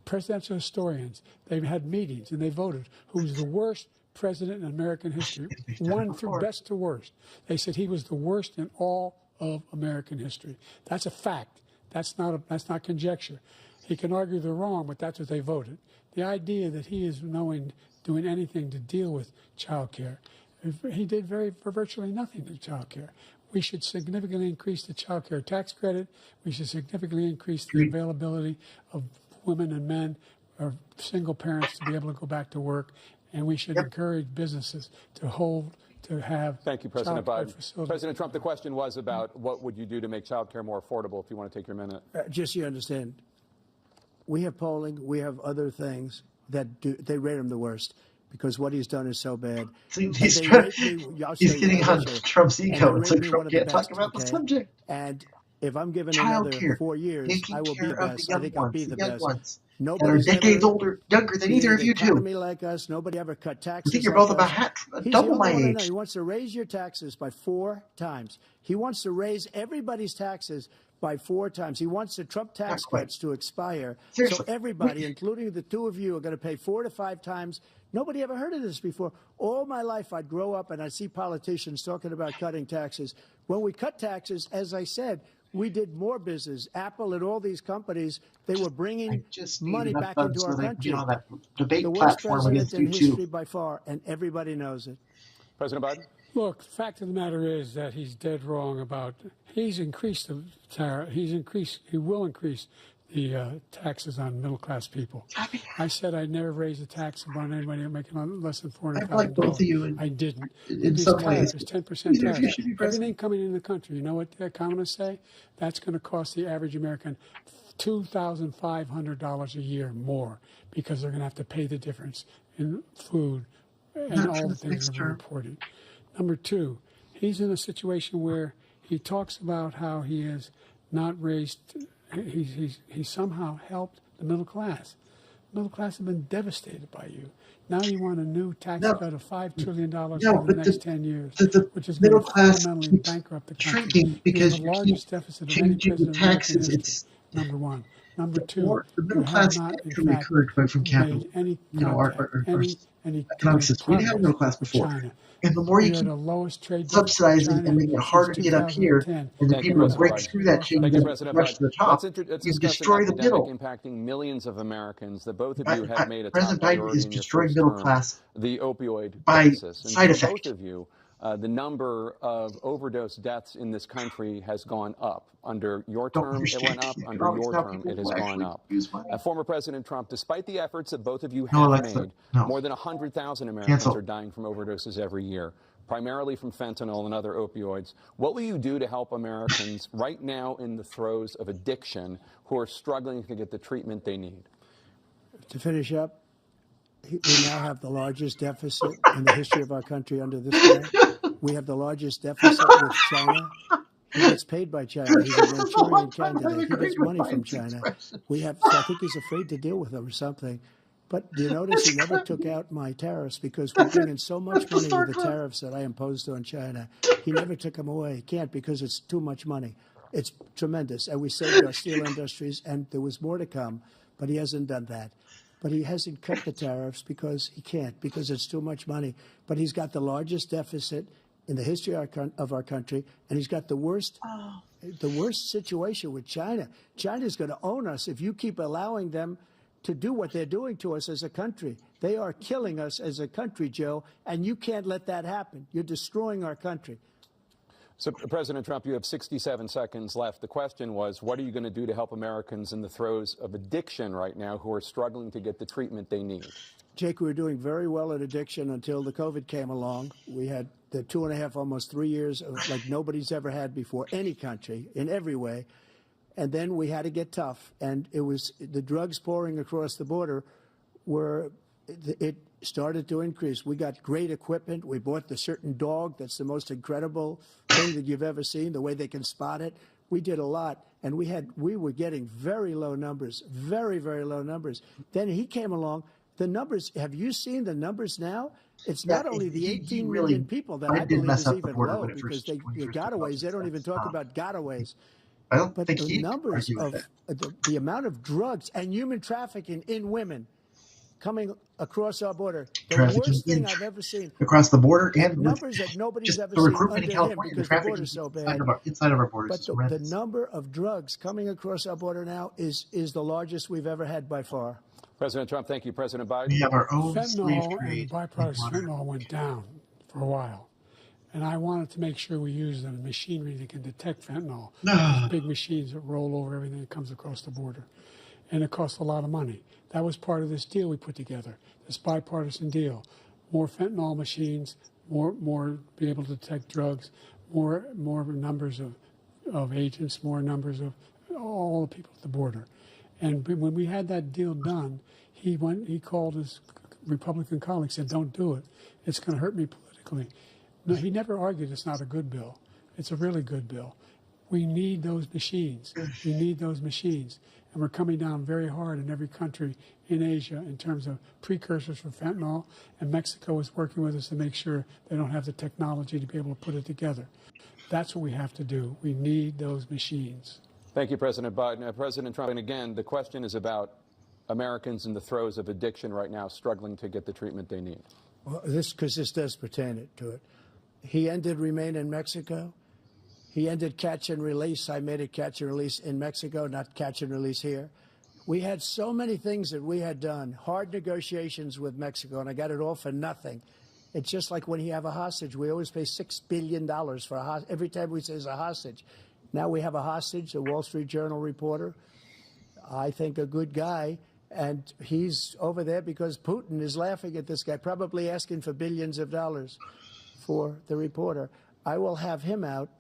S4: presidential historians, they've had meetings and they voted who's the worst president in American history, one through best to worst. They said he was the worst in all of American history. That's a fact. That's not conjecture. He can argue they're wrong, but that's what they voted. The idea that he is doing anything to deal with child care, he did virtually nothing to child care. We should significantly increase the child care tax credit. We should significantly increase the availability of women and men or single parents to be able to go back to work. And we should encourage businesses to have.
S3: Thank you, President Biden. President Trump, the question was about what would you do to make child care more affordable, if you want to take your minute.
S5: Just so you understand, we have polling, we have other things that they rate him the worst because what he's done is so bad.
S1: He's getting on Trump's ego. It's like Trump can't talk about the subject.
S5: And if I'm given another 4 years, I will be the best. I think I'll be the best.
S1: That are decades younger than either of you two.
S5: Economy like us, nobody ever cut taxes.
S1: I think you're both about double my age.
S5: He wants to raise your taxes by 4 times. He wants to raise everybody's taxes by 4 times. He wants the Trump tax cuts to expire.
S1: Seriously.
S5: So everybody, including the 2 of you, are going to pay 4 to 5 times. Nobody ever heard of this before. All my life, I'd grow up and I'd see politicians talking about cutting taxes. When we cut taxes, as I said, we did more business. Apple and all these companies, they were bringing money back into our country.
S1: On that debate
S5: the worst
S1: platform
S5: president in
S1: against you
S5: history by far, and everybody knows it.
S3: President Biden?
S4: Look, the fact of the matter is that he's dead wrong about. He's increased the tariff. He will increase the taxes on middle-class people. I said I'd never raise a tax on anybody making less than
S1: I like both of
S4: $400,000.
S1: you
S4: I didn't.
S1: in
S4: This
S1: some
S4: tariff
S1: ways.
S4: is 10%
S1: Either of you
S4: tariff.
S1: should be
S4: Everything
S1: president.
S4: coming in the country, you know what the economists say? That's going to cost the average American $2,500 a year more because they're going to have to pay the difference in food and
S1: Not
S4: all
S1: for
S4: the
S1: this
S4: things
S1: next
S4: that we're
S1: term.
S4: importing. Number two, he's in a situation where he talks about how he has not raised, he somehow helped the middle class. Middle class have been devastated by you. Now you want a new tax
S1: No.
S4: cut of $5 trillion
S1: No,
S4: over the
S1: but
S4: next 10 years,
S1: the
S4: which is going
S1: middle
S4: to
S1: class
S4: fundamentally
S1: keeps
S4: bankrupt the country.
S1: shrinking
S4: You have
S1: because
S4: the
S1: you keep
S4: largest deficit of any
S1: changing the
S4: president in American
S1: taxes.
S4: history,
S1: It's
S4: number one. Number two,
S1: the
S4: you
S1: middle
S4: have
S1: class
S4: not, in
S1: actually
S4: fact,
S1: occurred from
S4: made
S1: capital.
S4: any
S1: Our
S4: contact, any
S1: economic system. We didn't have a
S4: progress
S1: middle class
S4: with
S1: before.
S4: China.
S1: And the more you
S4: We had
S1: keep
S4: the lowest trade deficit with
S1: subsidizing and
S4: China
S1: making it
S4: since
S1: harder to get up here,
S4: 2010.
S1: and the
S3: Thank you,
S1: people who
S3: President
S1: break
S3: Biden.
S1: through that chain
S3: Thank you,
S1: and
S3: President
S1: rush
S3: Biden.
S1: to the top,
S3: Let's
S1: you
S3: discuss an
S1: destroy the
S3: epidemic
S1: middle.
S3: impacting millions of Americans that both of you have made a top
S1: President Biden
S3: priority
S1: is
S3: in your
S1: destroying
S3: first
S1: middle
S3: term,
S1: class
S3: the opioid
S1: by
S3: crisis. And
S1: side
S3: for
S1: effect.
S3: both of you, the number of overdose deaths in this country has gone up. Under your
S1: Don't
S3: term, it
S1: understand
S3: went up.
S1: the
S3: Under
S1: economics
S3: your
S1: now.
S3: term,
S1: People
S3: it has
S1: will
S3: gone
S1: actually
S3: up.
S1: use money.
S3: Former President Trump, despite the efforts that both of you
S1: No,
S3: have
S1: Alexa,
S3: made,
S1: no.
S3: more than 100,000 Americans
S1: Cancel.
S3: are dying from overdoses every year, primarily from fentanyl and other opioids. What will you do to help Americans right now in the throes of addiction who are struggling to get the treatment they need?
S5: To finish up, we now have the largest deficit in the history of our country under this guy. We have the largest deficit with China. He gets paid by China. He's a Manchurian candidate. He gets money from China. So I think he's afraid to deal with them or something. But do you notice he never took out my tariffs because we bring in so much money with the tariffs that I imposed on China. He never took them away. He can't because it's too much money. It's tremendous. And we saved our steel industries, and there was more to come, but he hasn't done that. But he hasn't cut the tariffs because he can't, because it's too much money. But he's got the largest deficit in the history of our country, and he's got the worst situation with China. China's going to own us if you keep allowing them to do what they're doing to us as a country. They are killing us as a country, Joe, and you can't let that happen. You're destroying our country.
S3: So, President Trump, you have 67 seconds left. The question was, what are you going to do to help Americans in the throes of addiction right now who are struggling to get the treatment they need?
S5: Jake, we were doing very well at addiction until the COVID came along. We had the 2.5, almost 3 years of like nobody's ever had before, any country, in every way. And then we had to get tough. And it was the drugs pouring across the border it started to increase. We got great equipment. We bought the certain dog that's the most incredible thing that you've ever seen, the way they can spot it. We did a lot, and we were getting very low numbers, very, very low numbers. Then he came along. The numbers, have you seen the numbers now? It's not only the 18 million people that I believe is even low because the gotaways, they don't even talk about gotaways.
S1: I don't
S5: But
S1: think
S5: the
S1: he
S5: numbers of the amount of drugs and human trafficking in women coming across our border, the worst thing I've ever seen.
S1: Across the border, and
S5: numbers that nobody's ever
S1: the
S5: seen
S1: recruitment
S5: under
S1: in California,
S5: him because the border's so bad.
S1: Inside of our borders is
S5: But the
S1: horrendous.
S5: number of drugs coming across our border now is the largest we've ever had by far.
S3: President Trump, thank you. President Biden.
S1: We have our own slave
S4: Fentanyl
S1: trade.
S4: and byproducts fentanyl went down for a while. And I wanted to make sure we use the machinery that can detect fentanyl. Those big machines that roll over everything that comes across the border. And it costs a lot of money. That was part of this deal we put together, this bipartisan deal. More fentanyl machines, more be able to detect drugs, more numbers of agents, more numbers of all the people at the border. And when we had that deal done, he called his Republican colleagues and said, don't do it. It's going to hurt me politically. No, he never argued it's not a good bill. It's a really good bill. We need those machines. We need those machines. And we're coming down very hard in every country in Asia in terms of precursors for fentanyl. And Mexico is working with us to make sure they don't have the technology to be able to put it together. That's what we have to do. We need those machines.
S3: Thank you, President Biden. President Trump, and again, the question is about Americans in the throes of addiction right now struggling to get the treatment they need.
S5: Well, this does pertain to it. He ended Remain in Mexico. He ended catch and release. I made it catch and release in Mexico, not catch and release here. We had so many things that we had done, hard negotiations with Mexico, and I got it all for nothing. It's just like when you have a hostage. We always pay $6 billion for a hostage. Every time we say it's a hostage. Now we have a hostage, a Wall Street Journal reporter. I think, a good guy. And he's over there because Putin is laughing at this guy, probably asking for billions of dollars for the reporter. I will have him out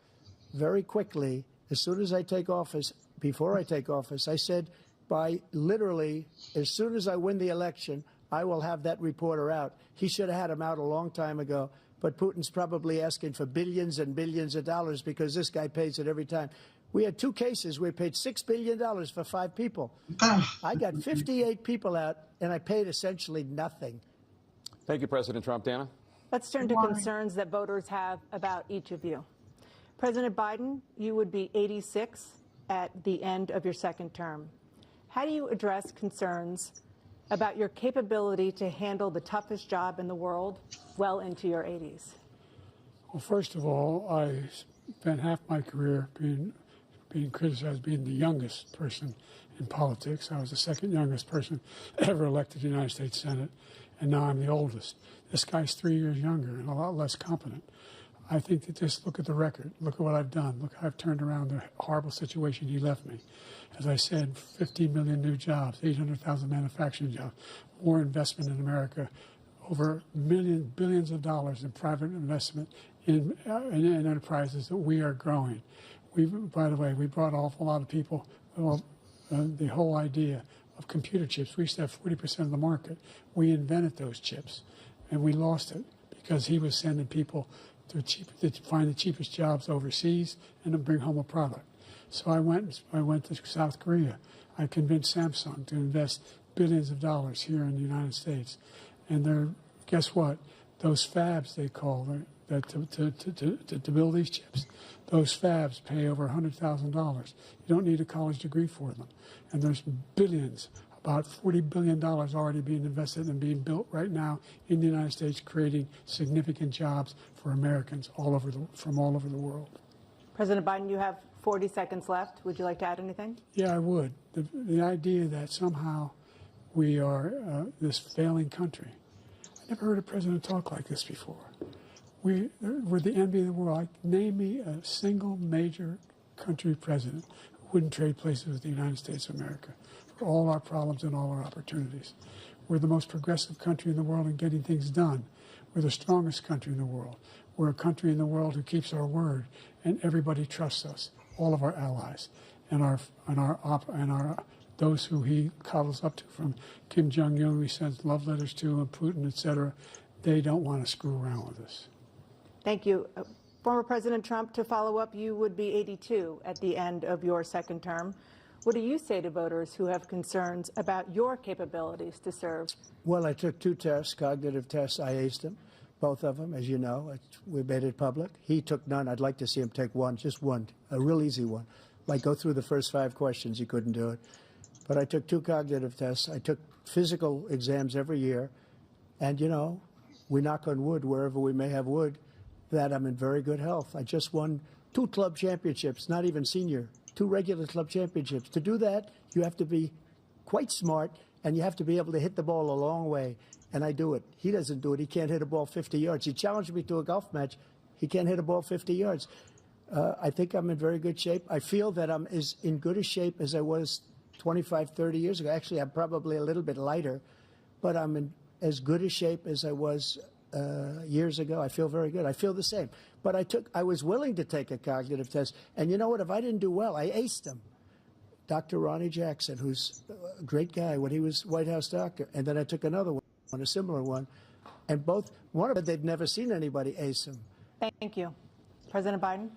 S5: very quickly as soon as I take office. Before I take office, I said by literally as soon as I win the election, I will have that reporter out. He should have had him out a long time ago. But Putin's probably asking for billions and billions of dollars because this guy pays it every time. We had 2 cases where we paid $6 billion for 5 people. I got 58 people out, and I paid essentially nothing.
S3: Thank you, President Trump. Dana?
S2: Let's turn to concerns that voters have about each of you. President Biden, you would be 86 at the end of your second term. How do you address concerns about your capability to handle the toughest job in the world well into your 80s?
S4: Well, first of all, I spent half my career being criticized as being the youngest person in politics. I was the second youngest person ever elected to the United States Senate, and now I'm the oldest. This guy's 3 years younger and a lot less competent. I think that just look at the record. Look at what I've done. Look how I've turned around the horrible situation he left me. As I said, 15 million new jobs, 800,000 manufacturing jobs, more investment in America, over billions of dollars in private investment in enterprises that we are growing. By the way, we brought an awful lot of people. The whole idea of computer chips, we used to have 40% of the market. We invented those chips, and we lost it because he was sending people to find the cheapest jobs overseas and to bring home a product. So I went to South Korea. I convinced Samsung to invest billions of dollars here in the United States, and guess what? Those fabs they call to build these chips. Those fabs pay over $100,000. You don't need a college degree for them. And there's billions, about $40 billion already being invested and being built right now in the United States, creating significant jobs for Americans from all over the world.
S2: President Biden, you have 40 seconds left. Would you like to add anything?
S4: Yeah, I would. The idea that somehow we are this failing country. I never heard a president talk like this before. We're the envy of the world. Name me a single major country president who wouldn't trade places with the United States of America for all our problems and all our opportunities. We're the most progressive country in the world in getting things done. We're the strongest country in the world. We're a country in the world who keeps our word, and everybody trusts us. All of our allies and those who he coddles up to, from Kim Jong-un, he sends love letters to, and Putin, etc. They don't want to screw around with us.
S2: Thank you. Former President Trump, to follow up, you would be 82 at the end of your second term. What do you say to voters who have concerns about your capabilities to serve?
S5: Well, I took 2 tests, cognitive tests. I aced them, both of them, as you know. We made it public. He took none. I'd like to see him take one, just one, a real easy one. Like go through the first 5 questions. He couldn't do it. But I took 2 cognitive tests. I took physical exams every year. And, we knock on wood wherever we may have wood, that I'm in very good health. I just won 2 club championships, not even senior, 2 regular club championships. To do that, you have to be quite smart, and you have to be able to hit the ball a long way. And I do it. He doesn't do it. He can't hit a ball 50 yards. He challenged me to a golf match. He can't hit a ball 50 yards. I think I'm in very good shape. I feel that I'm as in good a shape as I was 25, 30 years ago. Actually, I'm probably a little bit lighter, but I'm in as good a shape as I was years ago. I feel very good. I feel the same. But I was willing to take a cognitive test. And you know what? If I didn't do well, I aced them. Dr. Ronnie Jackson, who's a great guy when he was White House doctor. And then I took another one, a similar one. And one of them, they'd never seen anybody ace him.
S2: Thank you. President Biden?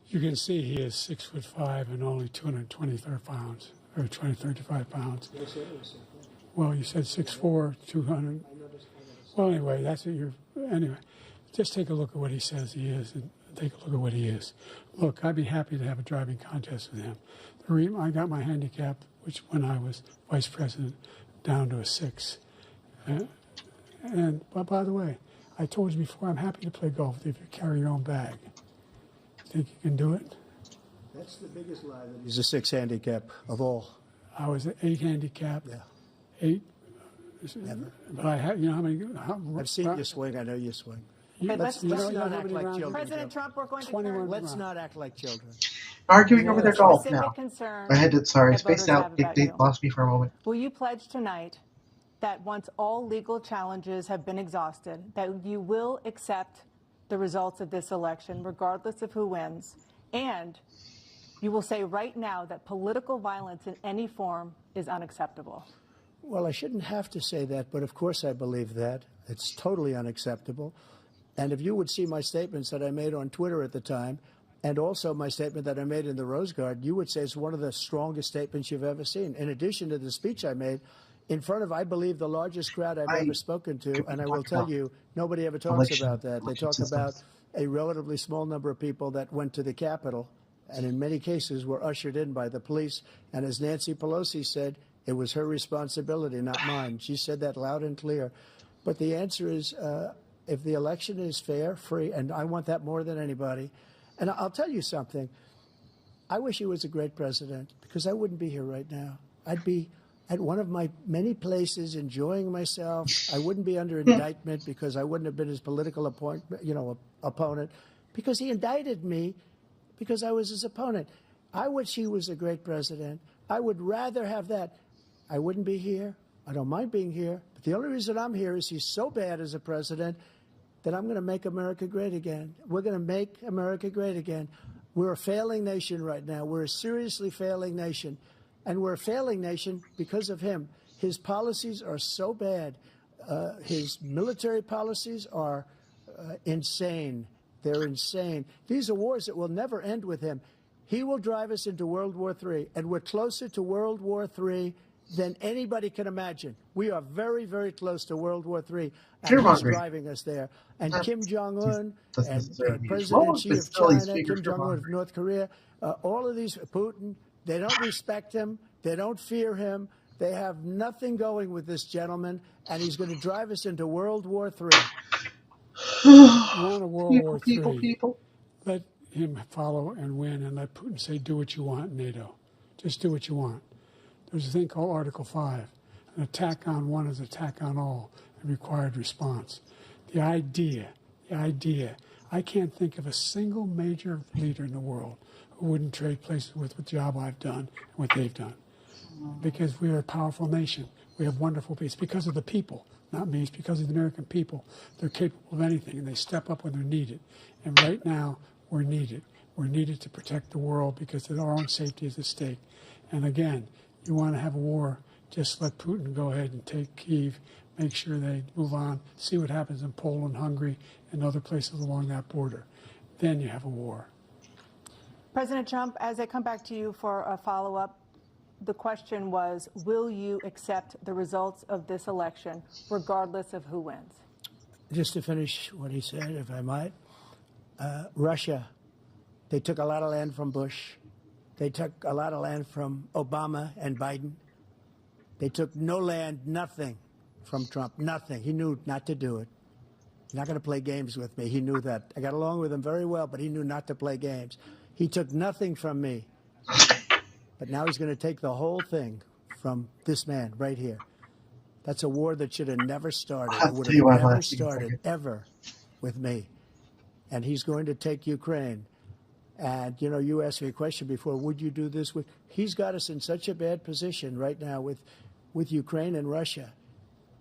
S4: You can see he is 6'5" and only 223 pounds, or 235 pounds. Well, you said 6'4", 200. Well, anyway, anyway, just take a look at what he says he is and take a look at what he is. Look, I'd be happy to have a driving contest with him. I got my handicap, which when I was vice president, down to a 6. But by the way, I told you before, I'm happy to play golf if you carry your own bag. Think you can do it?
S5: That's the biggest lie. He's a 6 handicap of all.
S4: I was an 8 handicap.
S5: Yeah.
S4: 8.
S5: Never.
S4: But I had, how many?
S5: I've seen you swing. I know you swing.
S2: But
S6: Let's
S2: let's
S6: not act like children.
S2: President Trump, we're going to
S4: 21
S2: turn
S6: Let's not act like children.
S1: Arguing over their golf
S2: specific
S1: now.
S2: concerns
S1: I had to, sorry,
S2: that
S1: spaced
S2: voters have
S1: out.
S2: about
S1: They
S2: you.
S1: lost me for a moment.
S2: Will you pledge tonight that once all legal challenges have been exhausted, that you will accept the results of this election, regardless of who wins, and you will say right now that political violence in any form is unacceptable?
S6: Well, I shouldn't have to say that, but of course I believe that. It's totally unacceptable. And if you would see my statements that I made on Twitter at the time, and also my statement that I made in the Rose Garden, you would say it's one of the strongest statements you've ever seen. In addition to the speech I made in front of, I believe, the largest crowd I've ever spoken to, and I will tell you, nobody ever talks about that. They talk about a relatively small number of people that went to the Capitol, and in many cases were ushered in by the police. And as Nancy Pelosi said, it was her responsibility, not mine. She said that loud and clear. But the answer is, if the election is fair, free, and I want that more than anybody. And I'll tell you something. I wish he was a great president, because I wouldn't be here right now. I'd be at one of my many places enjoying myself. I wouldn't be under indictment because I wouldn't have been his political opponent, because he indicted me because I was his opponent. I wish he was a great president. I would rather have that. I wouldn't be here. I don't mind being here. But the only reason I'm here is he's so bad as a president that I'm going to make America great again. We're going to make America great again. We're a failing nation right now. We're a seriously failing nation. And we're a failing nation because of him. His policies are so bad. His military policies are insane. They're insane. These are wars that will never end with him. He will drive us into World War III, and we're closer to World War III than anybody can imagine. We are very, very close to World War III, and he's driving us there. And Kim Jong-un and President Xi of China, Kim Jong-un of North Korea, all of these, Putin, they don't respect him. They don't fear him. They have nothing going with this gentleman, and he's going to drive us into World War III.
S4: Want a World War III.
S1: People.
S4: Let him follow and win, and let Putin say, do what you want, NATO. Just do what you want. There's a thing called Article 5. An attack on one is an attack on all, a required response. The idea, I can't think of a single major leader in the world who wouldn't trade places with the job I've done and what they've done. Because we are a powerful nation. We have wonderful people. It's because of the people, not me. It's because of the American people. They're capable of anything, and they step up when they're needed. And right now, we're needed. We're needed to protect the world because our own safety is at stake. And again, you want to have a war, just let Putin go ahead and take Kyiv, make sure they move on, see what happens in Poland, Hungary, and other places along that border. Then you have a war.
S2: President Trump, as I come back to you for a follow-up, the question was, will you accept the results of this election, regardless of who wins?
S6: Just to finish what he said, if I might, Russia, they took a lot of land from Bush. They took a lot of land from Obama and Biden. They took no land, nothing from Trump, nothing. He knew not to do it. He's not going to play games with me. He knew that. I got along with him very well, but he knew not to play games. He took nothing from me. But now he's going to take the whole thing from this man right here. That's a war that should have never started. It would have never started, ever, with me. And he's going to take Ukraine. And, you know, you asked me a question before, would you do this with? He's got us in such a bad position right now with Ukraine and Russia,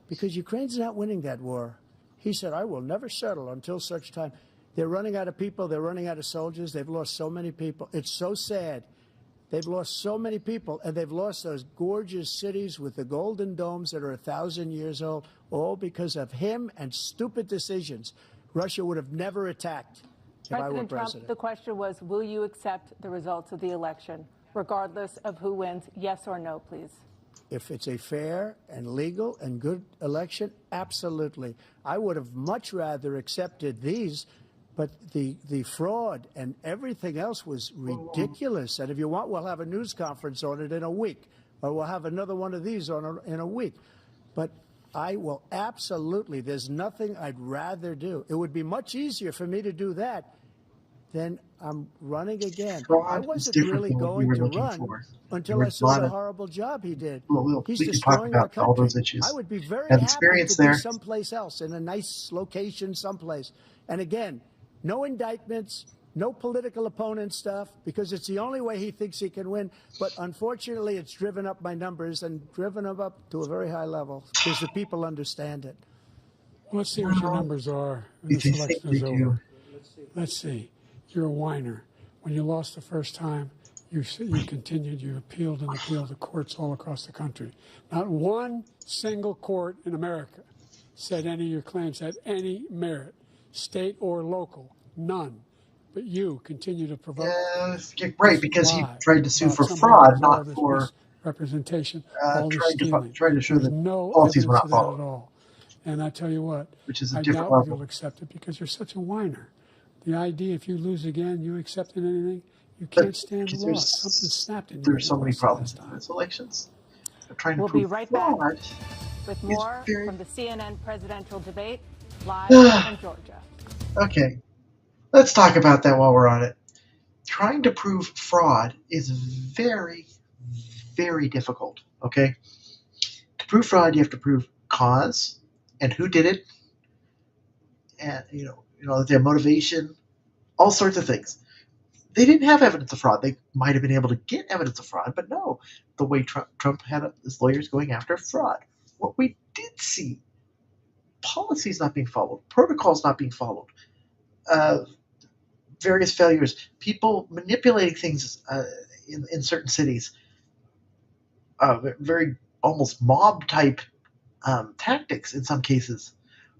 S6: because Ukraine's not winning that war. He said, I will never settle until such time. They're running out of people. They're running out of soldiers. They've lost so many people. It's so sad. They've lost so many people, and they've lost those gorgeous cities with the golden domes that are 1,000 years old, all because of him and stupid decisions. Russia would have never attacked if I were
S2: President
S6: president.
S2: Trump, the question was, will you accept the results of the election, regardless of who wins? Yes or no, please.
S6: If it's a fair and legal and good election, absolutely. I would have much rather accepted these, but the fraud and everything else was ridiculous. And if you want, we'll have a news conference on it in a week, or we'll have another one of these in a week. But I will absolutely, there's nothing I'd rather do. It would be much easier for me to do that then I'm running again. I
S1: Fraud is
S6: wasn't
S1: different
S6: really
S1: than what we
S6: going
S1: were
S6: to
S1: looking
S6: run
S1: for.
S6: until
S1: There
S6: I
S1: was a
S6: saw
S1: lot
S6: the
S1: of,
S6: horrible job he did. He's
S1: we can talk
S6: destroying our
S1: about all
S6: country.
S1: those issues.
S6: I would be very
S1: Have
S6: happy
S1: experience
S6: to be
S1: there.
S6: someplace else, in a nice location someplace. And again, no indictments, no political opponent stuff, because it's the only way he thinks he can win. But unfortunately, it's driven up my numbers and driven them up to a very high level because the people understand it.
S4: Well, let's see what your numbers are when
S1: If
S4: this
S1: you think
S4: election
S1: they
S4: is
S1: do.
S4: over. Let's see. You're a whiner. When you lost the first time, you continued, you appealed and appealed to courts all across the country. Not one single court in America said any of your claims had any merit, state or local, none. But you continue to provoke
S1: Right,
S4: this
S1: because he
S4: lie
S1: tried to sue
S4: about
S1: for
S4: somebody
S1: fraud,
S4: does all
S1: not
S4: this
S1: for
S4: misrepresentation, all this stealing.
S1: trying to show
S4: There's
S1: that
S4: no
S1: policies were
S4: evidence
S1: not
S4: of that
S1: followed,
S4: at all. And I tell you what,
S1: which is a
S4: I
S1: different
S4: doubt whether
S1: level.
S4: you'll accept it because you're such a whiner. The idea if you lose again, you accepting anything, you
S1: But
S4: can't stand
S1: because
S4: loss. Something snapped in you when
S1: there's
S4: you
S1: so many
S4: lost the
S1: problems
S4: last
S1: in
S4: time.
S1: these elections. They're trying to
S2: We'll be
S1: prove
S2: right back
S1: fraud.
S2: with
S1: It's
S2: more
S1: very
S2: from the CNN presidential debate live from Georgia.
S1: okay. Let's talk about that while we're on it. Trying to prove fraud is very, very difficult. Okay, to prove fraud, you have to prove cause and who did it, and their motivation, all sorts of things. They didn't have evidence of fraud. They might have been able to get evidence of fraud, but no, the way Trump had his lawyers going after fraud. What we did see, policies not being followed, protocols not being followed, various failures, people manipulating things in certain cities, very almost mob type tactics in some cases.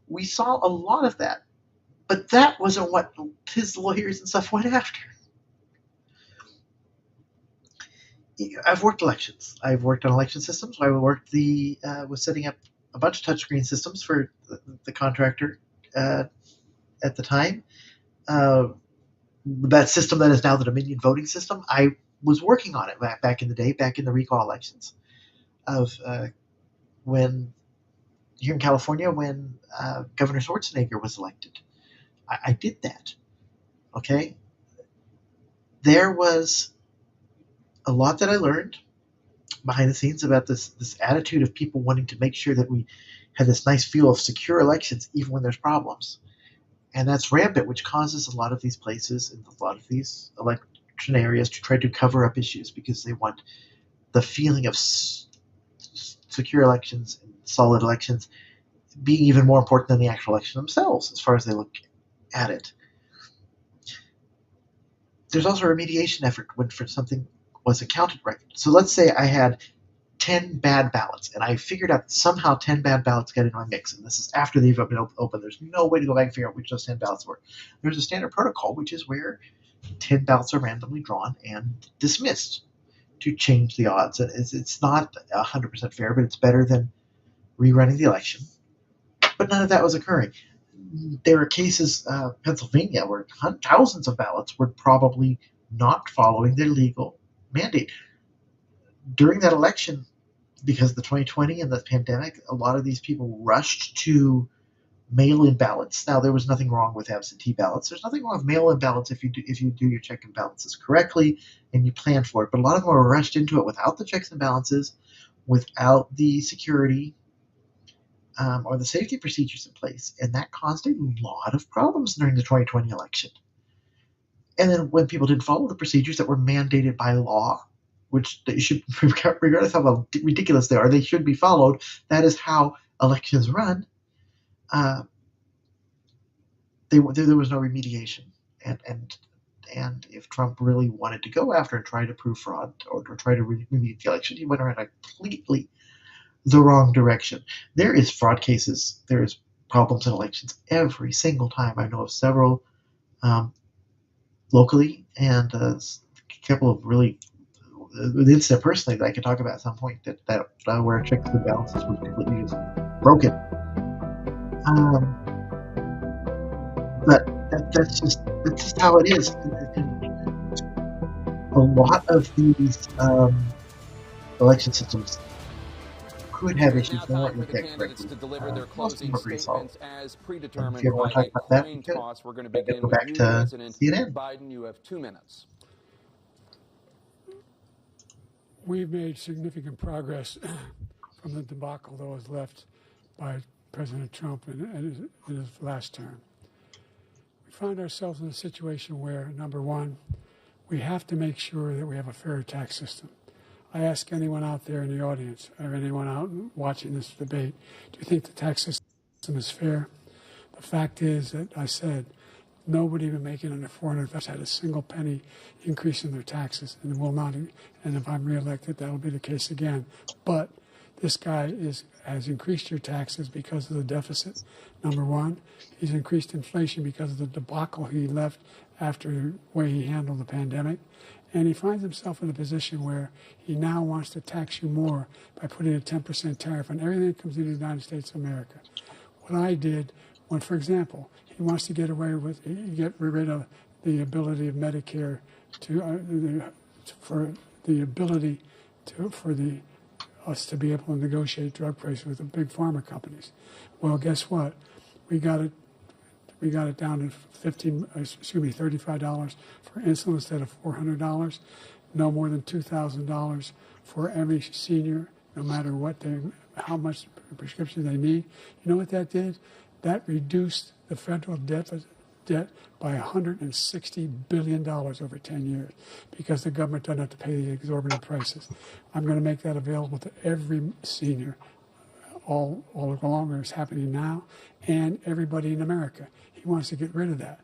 S1: We saw a lot of that, but that wasn't what his lawyers and stuff went after. I've worked elections. I've worked on election systems. I worked was setting up a bunch of touchscreen systems for the contractor at the time. That system that is now the Dominion voting system, I was working on it back in the day, back in the recall elections of when here in California, when Governor Schwarzenegger was elected. I did that. Okay, there was a lot that I learned behind the scenes about this attitude of people wanting to make sure that we had this nice feel of secure elections even when there's problems. And that's rampant, which causes a lot of these places and a lot of these election areas to try to cover up issues because they want the feeling of secure elections and solid elections being even more important than the actual election themselves as far as they look at it. There's also a remediation effort when for something wasn't counted right. So let's say I had 10 bad ballots, and I figured out somehow 10 bad ballots got in my mix, and this is after they've been open. There's no way to go back and figure out which those 10 ballots were. There's a standard protocol, which is where 10 ballots are randomly drawn and dismissed to change the odds. And it's not 100% fair, but it's better than rerunning the election. But none of that was occurring. There are cases, Pennsylvania, where thousands of ballots were probably not following their legal mandate. During that election, because of the 2020 and the pandemic, a lot of these people rushed to mail-in ballots. Now, there was nothing wrong with absentee ballots. There's nothing wrong with mail-in ballots if you do your check and balances correctly and you plan for it. But a lot of them were rushed into it without the checks and balances, without the security or the safety procedures in place, and that caused a lot of problems during the 2020 election. And then when people didn't follow the procedures that were mandated by law, which they should, regardless of how ridiculous they are, they should be followed. That is how elections run. There was no remediation, and if Trump really wanted to go after and try to prove fraud or try to remediate the election, he went around completely the wrong direction. There is fraud cases. There is problems in elections every single time. I know of several locally and a couple of really the incident personally that I could talk about at some point that where checks and balances was completely just broken. But that's just how it is. A lot of these election systems could have
S3: It is
S1: issues
S3: now
S1: that weren't
S3: time for
S1: looked
S3: the
S1: at
S3: candidates
S1: correctly.
S3: to deliver their
S1: Most of them
S3: closing
S1: were pretty solid.
S3: statements as
S1: And if
S3: predetermined
S1: you ever
S3: by
S1: want to talk
S3: a
S1: about that, we
S3: coin
S1: could.
S3: toss. We're going to
S1: But
S3: begin
S1: go
S3: with
S1: back
S3: you,
S1: to
S3: President
S1: CNN.
S3: Biden. You have 2 minutes.
S4: We've made significant progress from the debacle that was left by President Trump in his last term. We find ourselves in a situation where, number one, we have to make sure that we have a fair tax system. I ask anyone out there in the audience, or anyone out watching this debate, do you think the tax system is fair? The fact is that I said nobody even making under $400 had a single penny increase in their taxes, and will not. And if I'm reelected, that will be the case again. But this guy has increased your taxes because of the deficit. Number one, he's increased inflation because of the debacle he left after the way he handled the pandemic. And he finds himself in a position where he now wants to tax you more by putting a 10% tariff on everything that comes into the United States of America. What I did, when, for example, he wants to get rid of the ability of Medicare for us to be able to negotiate drug prices with the big pharma companies. Well, guess what? We got it down to $35 for insulin instead of $400. No more than $2,000 for every senior, no matter how much prescription they need. You know what that did? That reduced the federal debt by $160 billion over 10 years because the government doesn't have to pay the exorbitant prices. I'm going to make that available to every senior all along, it's happening now, and everybody in America. He wants to get rid of that.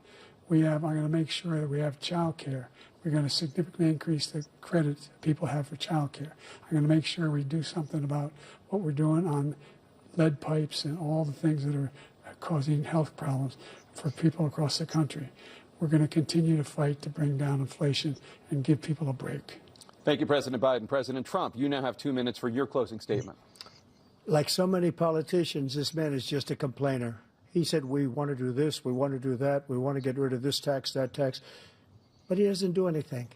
S4: I'm going to make sure that we have child care. We're going to significantly increase the credit people have for child care. I'm going to make sure we do something about what we're doing on lead pipes and all the things that are causing health problems for people across the country. We're going to continue to fight to bring down inflation and give people a break.
S3: Thank you, President Biden. President Trump, you now have 2 minutes for your closing statement.
S6: Like so many politicians, this man is just a complainer. He said, we want to do this, we want to do that, we want to get rid of this tax, that tax. But he doesn't do anything.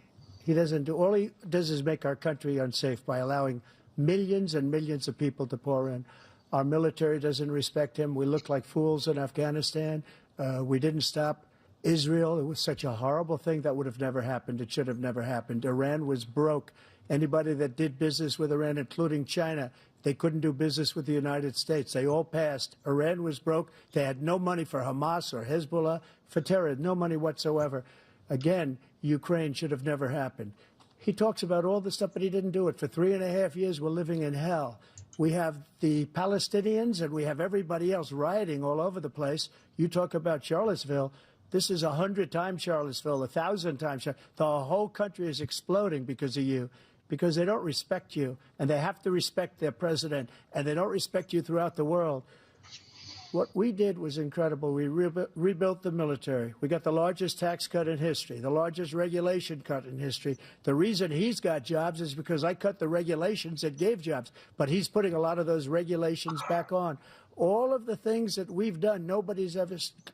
S6: All he does is make our country unsafe by allowing millions and millions of people to pour in. Our military doesn't respect him. We look like fools in Afghanistan. We didn't stop Israel. It was such a horrible thing that would have never happened. It should have never happened. Iran was broke. Anybody that did business with Iran, including China, they couldn't do business with the United States. They all passed. Iran was broke. They had no money for Hamas or Hezbollah, for terror, no money whatsoever. Again, Ukraine should have never happened. He talks about all this stuff, but he didn't do it. For 3.5 years, we're living in hell. We have the Palestinians and we have everybody else rioting all over the place. You talk about Charlottesville. This is 100 times Charlottesville, 1,000 times. The whole country is exploding because of you, because they don't respect you, and they have to respect their president, and they don't respect you throughout the world. What we did was incredible. We rebuilt the military. We got the largest tax cut in history, the largest regulation cut in history. The reason he's got jobs is because I cut the regulations that gave jobs, but he's putting a lot of those regulations back on. All of the things that we've done, nobody's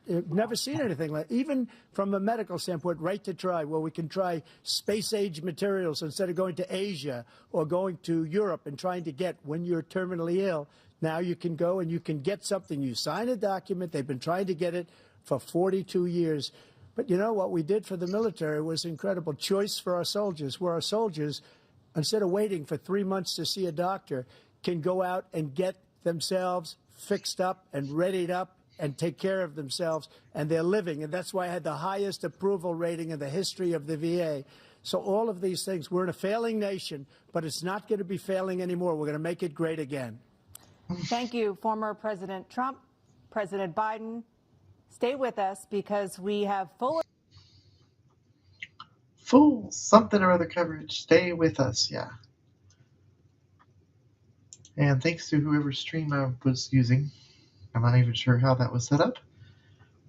S6: never seen anything like. Even from a medical standpoint, right to try, where we can try space-age materials instead of going to Asia or going to Europe and trying to get when you're terminally ill. Now you can go and you can get something. You sign a document. They've been trying to get it for 42 years. But you know what we did for the military was incredible. Choice for our soldiers, where our soldiers, instead of waiting for 3 months to see a doctor, can go out and get themselves fixed up and readied up and take care of themselves, and they're living. And that's why I had the highest approval rating in the history of the VA. So all of these things, we're in a failing nation, but it's not going to be failing anymore. We're going to make it great again.
S2: Thank you, former President Trump. President Biden, stay with us because we have
S1: full something or other coverage. Stay with us, yeah. And thanks to whoever's stream I was using. I'm not even sure how that was set up,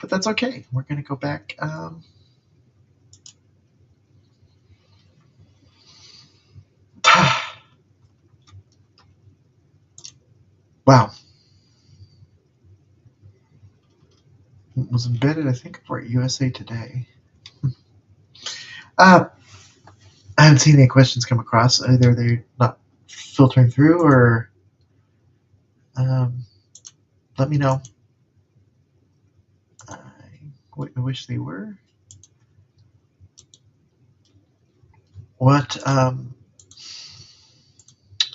S1: but that's okay. We're going to go back. Wow. It was embedded, I think, for USA Today. I haven't seen any questions come across. Either they're not filtering through or Let me know. I wish they were. What,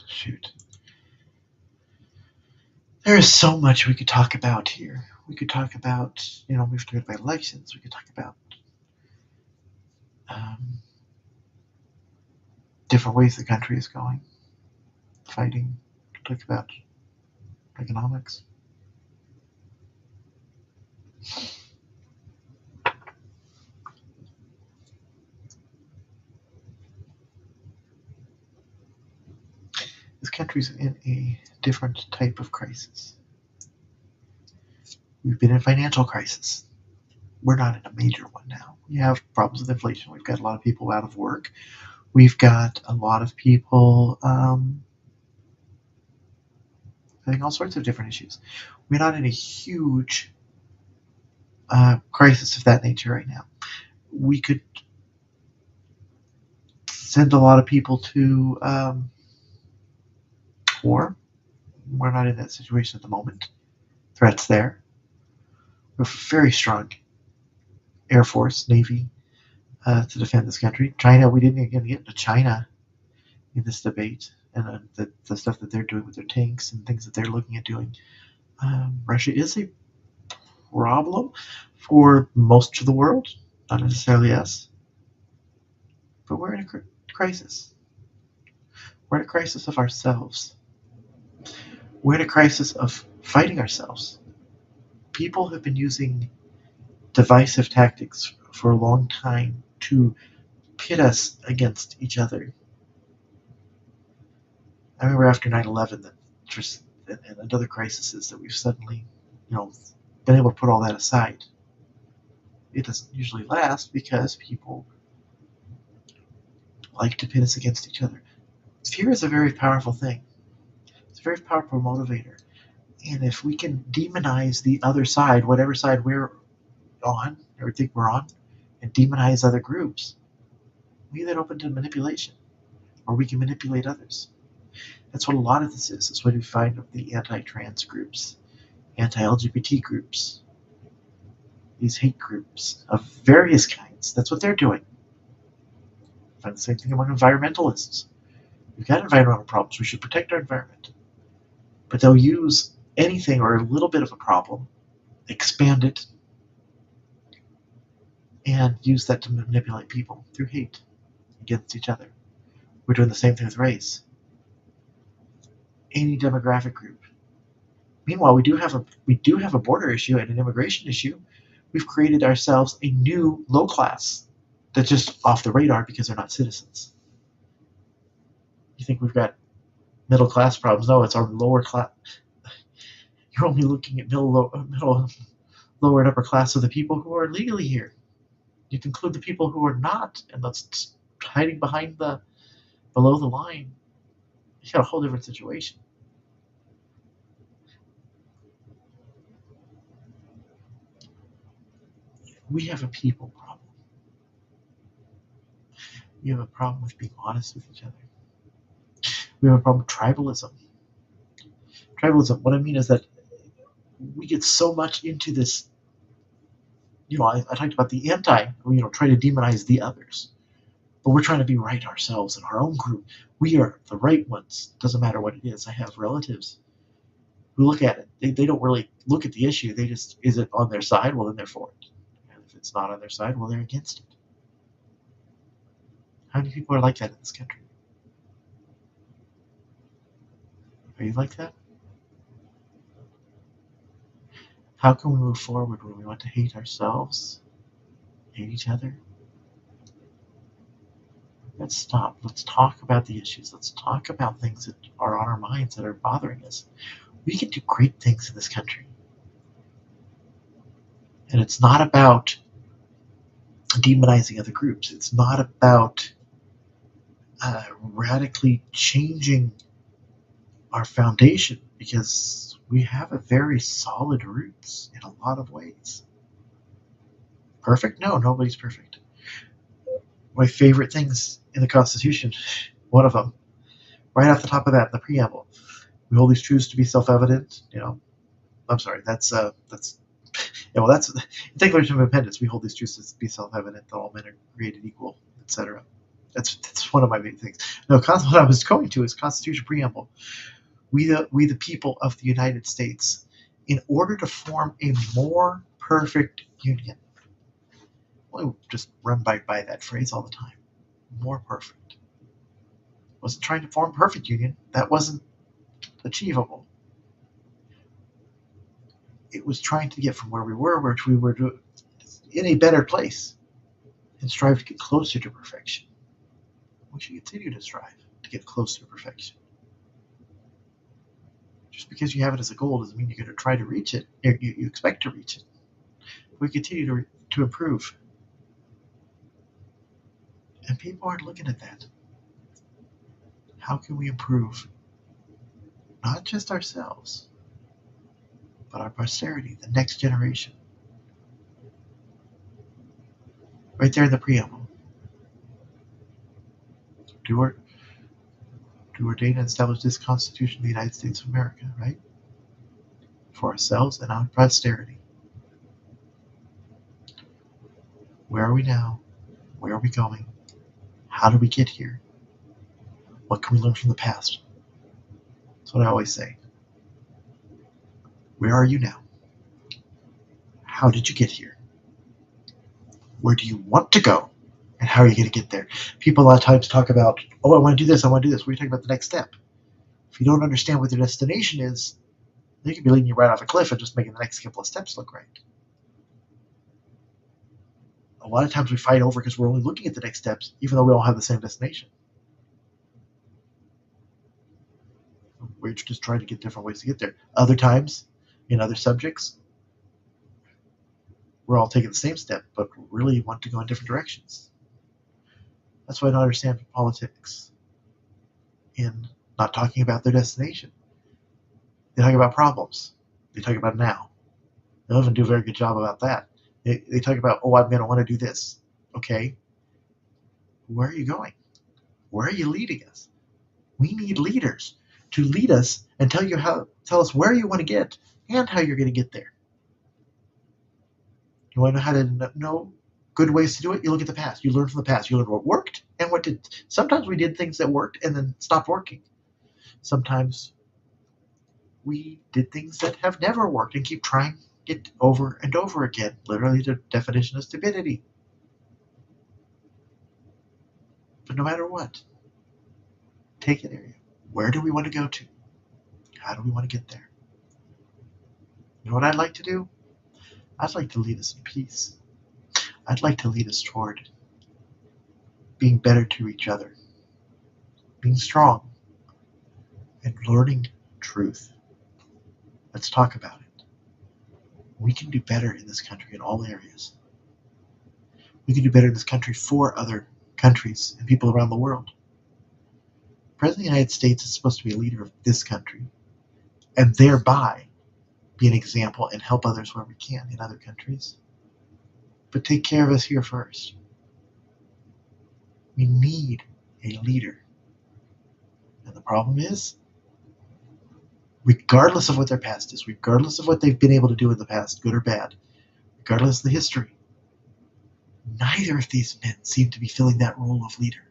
S1: shoot. There is so much we could talk about here. We could talk about, we've talked about elections. We could talk about different ways the country is going, fighting. We could talk about economics. This country's in a different type of crisis. We've been in a financial crisis. We're not in a major one now. We have problems with inflation. We've got a lot of people out of work. We've got a lot of people having all sorts of different issues. We're not in a huge crisis of that nature right now. We could send a lot of people to war. We're not in that situation at the moment. Threats there. We have a very strong Air Force, Navy to defend this country. China, we didn't even get into China in this debate and the stuff that they're doing with their tanks and things that they're looking at doing. Russia is a problem for most of the world, not necessarily us. But we're in a crisis. We're in a crisis of ourselves. We're in a crisis of fighting ourselves. People have been using divisive tactics for a long time to pit us against each other. I remember after 9/11 and other crises that we've suddenly, been able to put all that aside. It doesn't usually last because people like to pit us against each other. Fear is a very powerful thing. It's a very powerful motivator. And if we can demonize the other side, whatever side we're on or think we're on, and demonize other groups, we leave that open to manipulation, or we can manipulate others. That's what a lot of this is. That's what we find of the anti-trans groups, anti-LGBT groups, these hate groups of various kinds. That's what they're doing. I find the same thing among environmentalists. We've got environmental problems. We should protect our environment. But they'll use anything or a little bit of a problem, expand it, and use that to manipulate people through hate against each other. We're doing the same thing with race. Any demographic group. Meanwhile, we do have a border issue and an immigration issue. We've created ourselves a new low class that's just off the radar because they're not citizens. You think we've got middle class problems? No, it's our lower class. You're only looking at middle, lower, and upper class of the people who are legally here. You can include the people who are not, and that's hiding behind the below the line. You got a whole different situation. We have a people problem. We have a problem with being honest with each other. We have a problem with tribalism. Tribalism, what I mean is that we get so much into this, I talked about the trying to demonize the others. But we're trying to be right ourselves in our own group. We are the right ones. Doesn't matter what it is. I have relatives who look at it. They don't really look at the issue. They just, is it on their side? Well, then they're for it. And if it's not on their side, well, they're against it. How many people are like that in this country? Are you like that? How can we move forward when we want to hate ourselves, hate each other? Let's stop. Let's talk about the issues. Let's talk about things that are on our minds that are bothering us. We can do great things in this country. And it's not about demonizing other groups. It's not about radically changing our foundation, because we have a very solid roots in a lot of ways. Perfect? No, nobody's perfect. My favorite things in the Constitution, one of them, right off the top of that, the preamble, We hold these truths to be self-evident. I'm sorry. That's yeah. Well, that's the Declaration of Independence. We hold these truths to be self-evident that all men are created equal, etc. That's one of my big things. No, what I was going to is Constitution preamble. We the people of the United States, in order to form a more perfect union. Well, just run by that phrase all the time. More perfect. Wasn't trying to form a perfect union. That wasn't achievable. It was trying to get from where we were to in a better place and strive to get closer to perfection. We should continue to strive to get closer to perfection. Just because you have it as a goal doesn't mean you're going to try to reach it. You expect to reach it. We continue to improve. And people aren't looking at that. How can we improve? Not just ourselves, but our posterity, the next generation. Right there in the preamble. Do ordain and establish this Constitution of the United States of America, right? For ourselves and our posterity. Where are we now? Where are we going? How did we get here? What can we learn from the past? That's what I always say. Where are you now? How did you get here? Where do you want to go? And how are you going to get there? People a lot of times talk about, oh, I want to do this, I want to do this. We're talking about the next step. If you don't understand what their destination is, they could be leading you right off a cliff and just making the next couple of steps look right. A lot of times we fight over because we're only looking at the next steps, even though we all have the same destination. We're just trying to get different ways to get there. Other times, in other subjects, we're all taking the same step, but really want to go in different directions. That's why I don't understand politics in not talking about their destination. They talk about problems. They talk about now. They don't even do a very good job about that. They talk about, oh, I'm going to want to do this. Okay. Where are you going? Where are you leading us? We need leaders to lead us and tell us where you want to get and how you're going to get there. You want to know how to know good ways to do it? You look at the past. You learn from the past. You learn what worked and what didn't. Sometimes we did things that worked and then stopped working. Sometimes we did things that have never worked and keep trying it over and over again. Literally, the definition of stupidity. But no matter what, take an area. Where do we want to go to? How do we want to get there? You know what I'd like to do? I'd like to lead us in peace. I'd like to lead us toward being better to each other, being strong, and learning truth. Let's talk about it. We can do better in this country in all areas. We can do better in this country for other countries and people around the world. The President of the United States is supposed to be a leader of this country and thereby be an example and help others where we can in other countries. But take care of us here first. We need a leader. And the problem is, regardless of what their past is, regardless of what they've been able to do in the past, good or bad, regardless of the history, neither of these men seem to be filling that role of leader.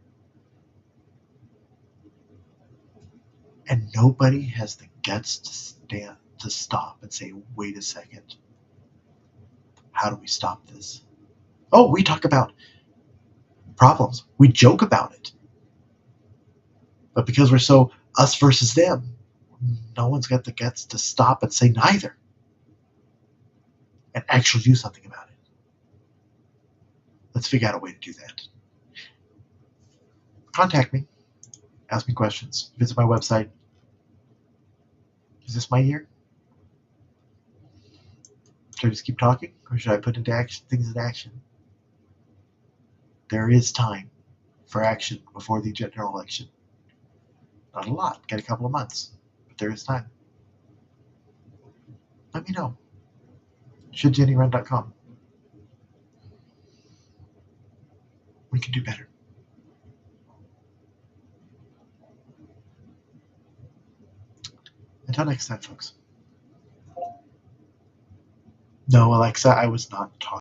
S1: And nobody has the guts to stop and say, wait a second. How do we stop this? Oh, we talk about problems. We joke about it. But because we're so us versus them, no one's got the guts to stop and say neither. And actually do something about it. Let's figure out a way to do that. Contact me. Ask me questions. Visit my website. Is this my year? Should I just keep talking? Or should I put things into action? There is time for action before the general election. Not a lot. Got a couple of months. But there is time. Let me know. ShouldJenniRun.com. We can do better. until next time, folks. No, Alexa, I was not talking.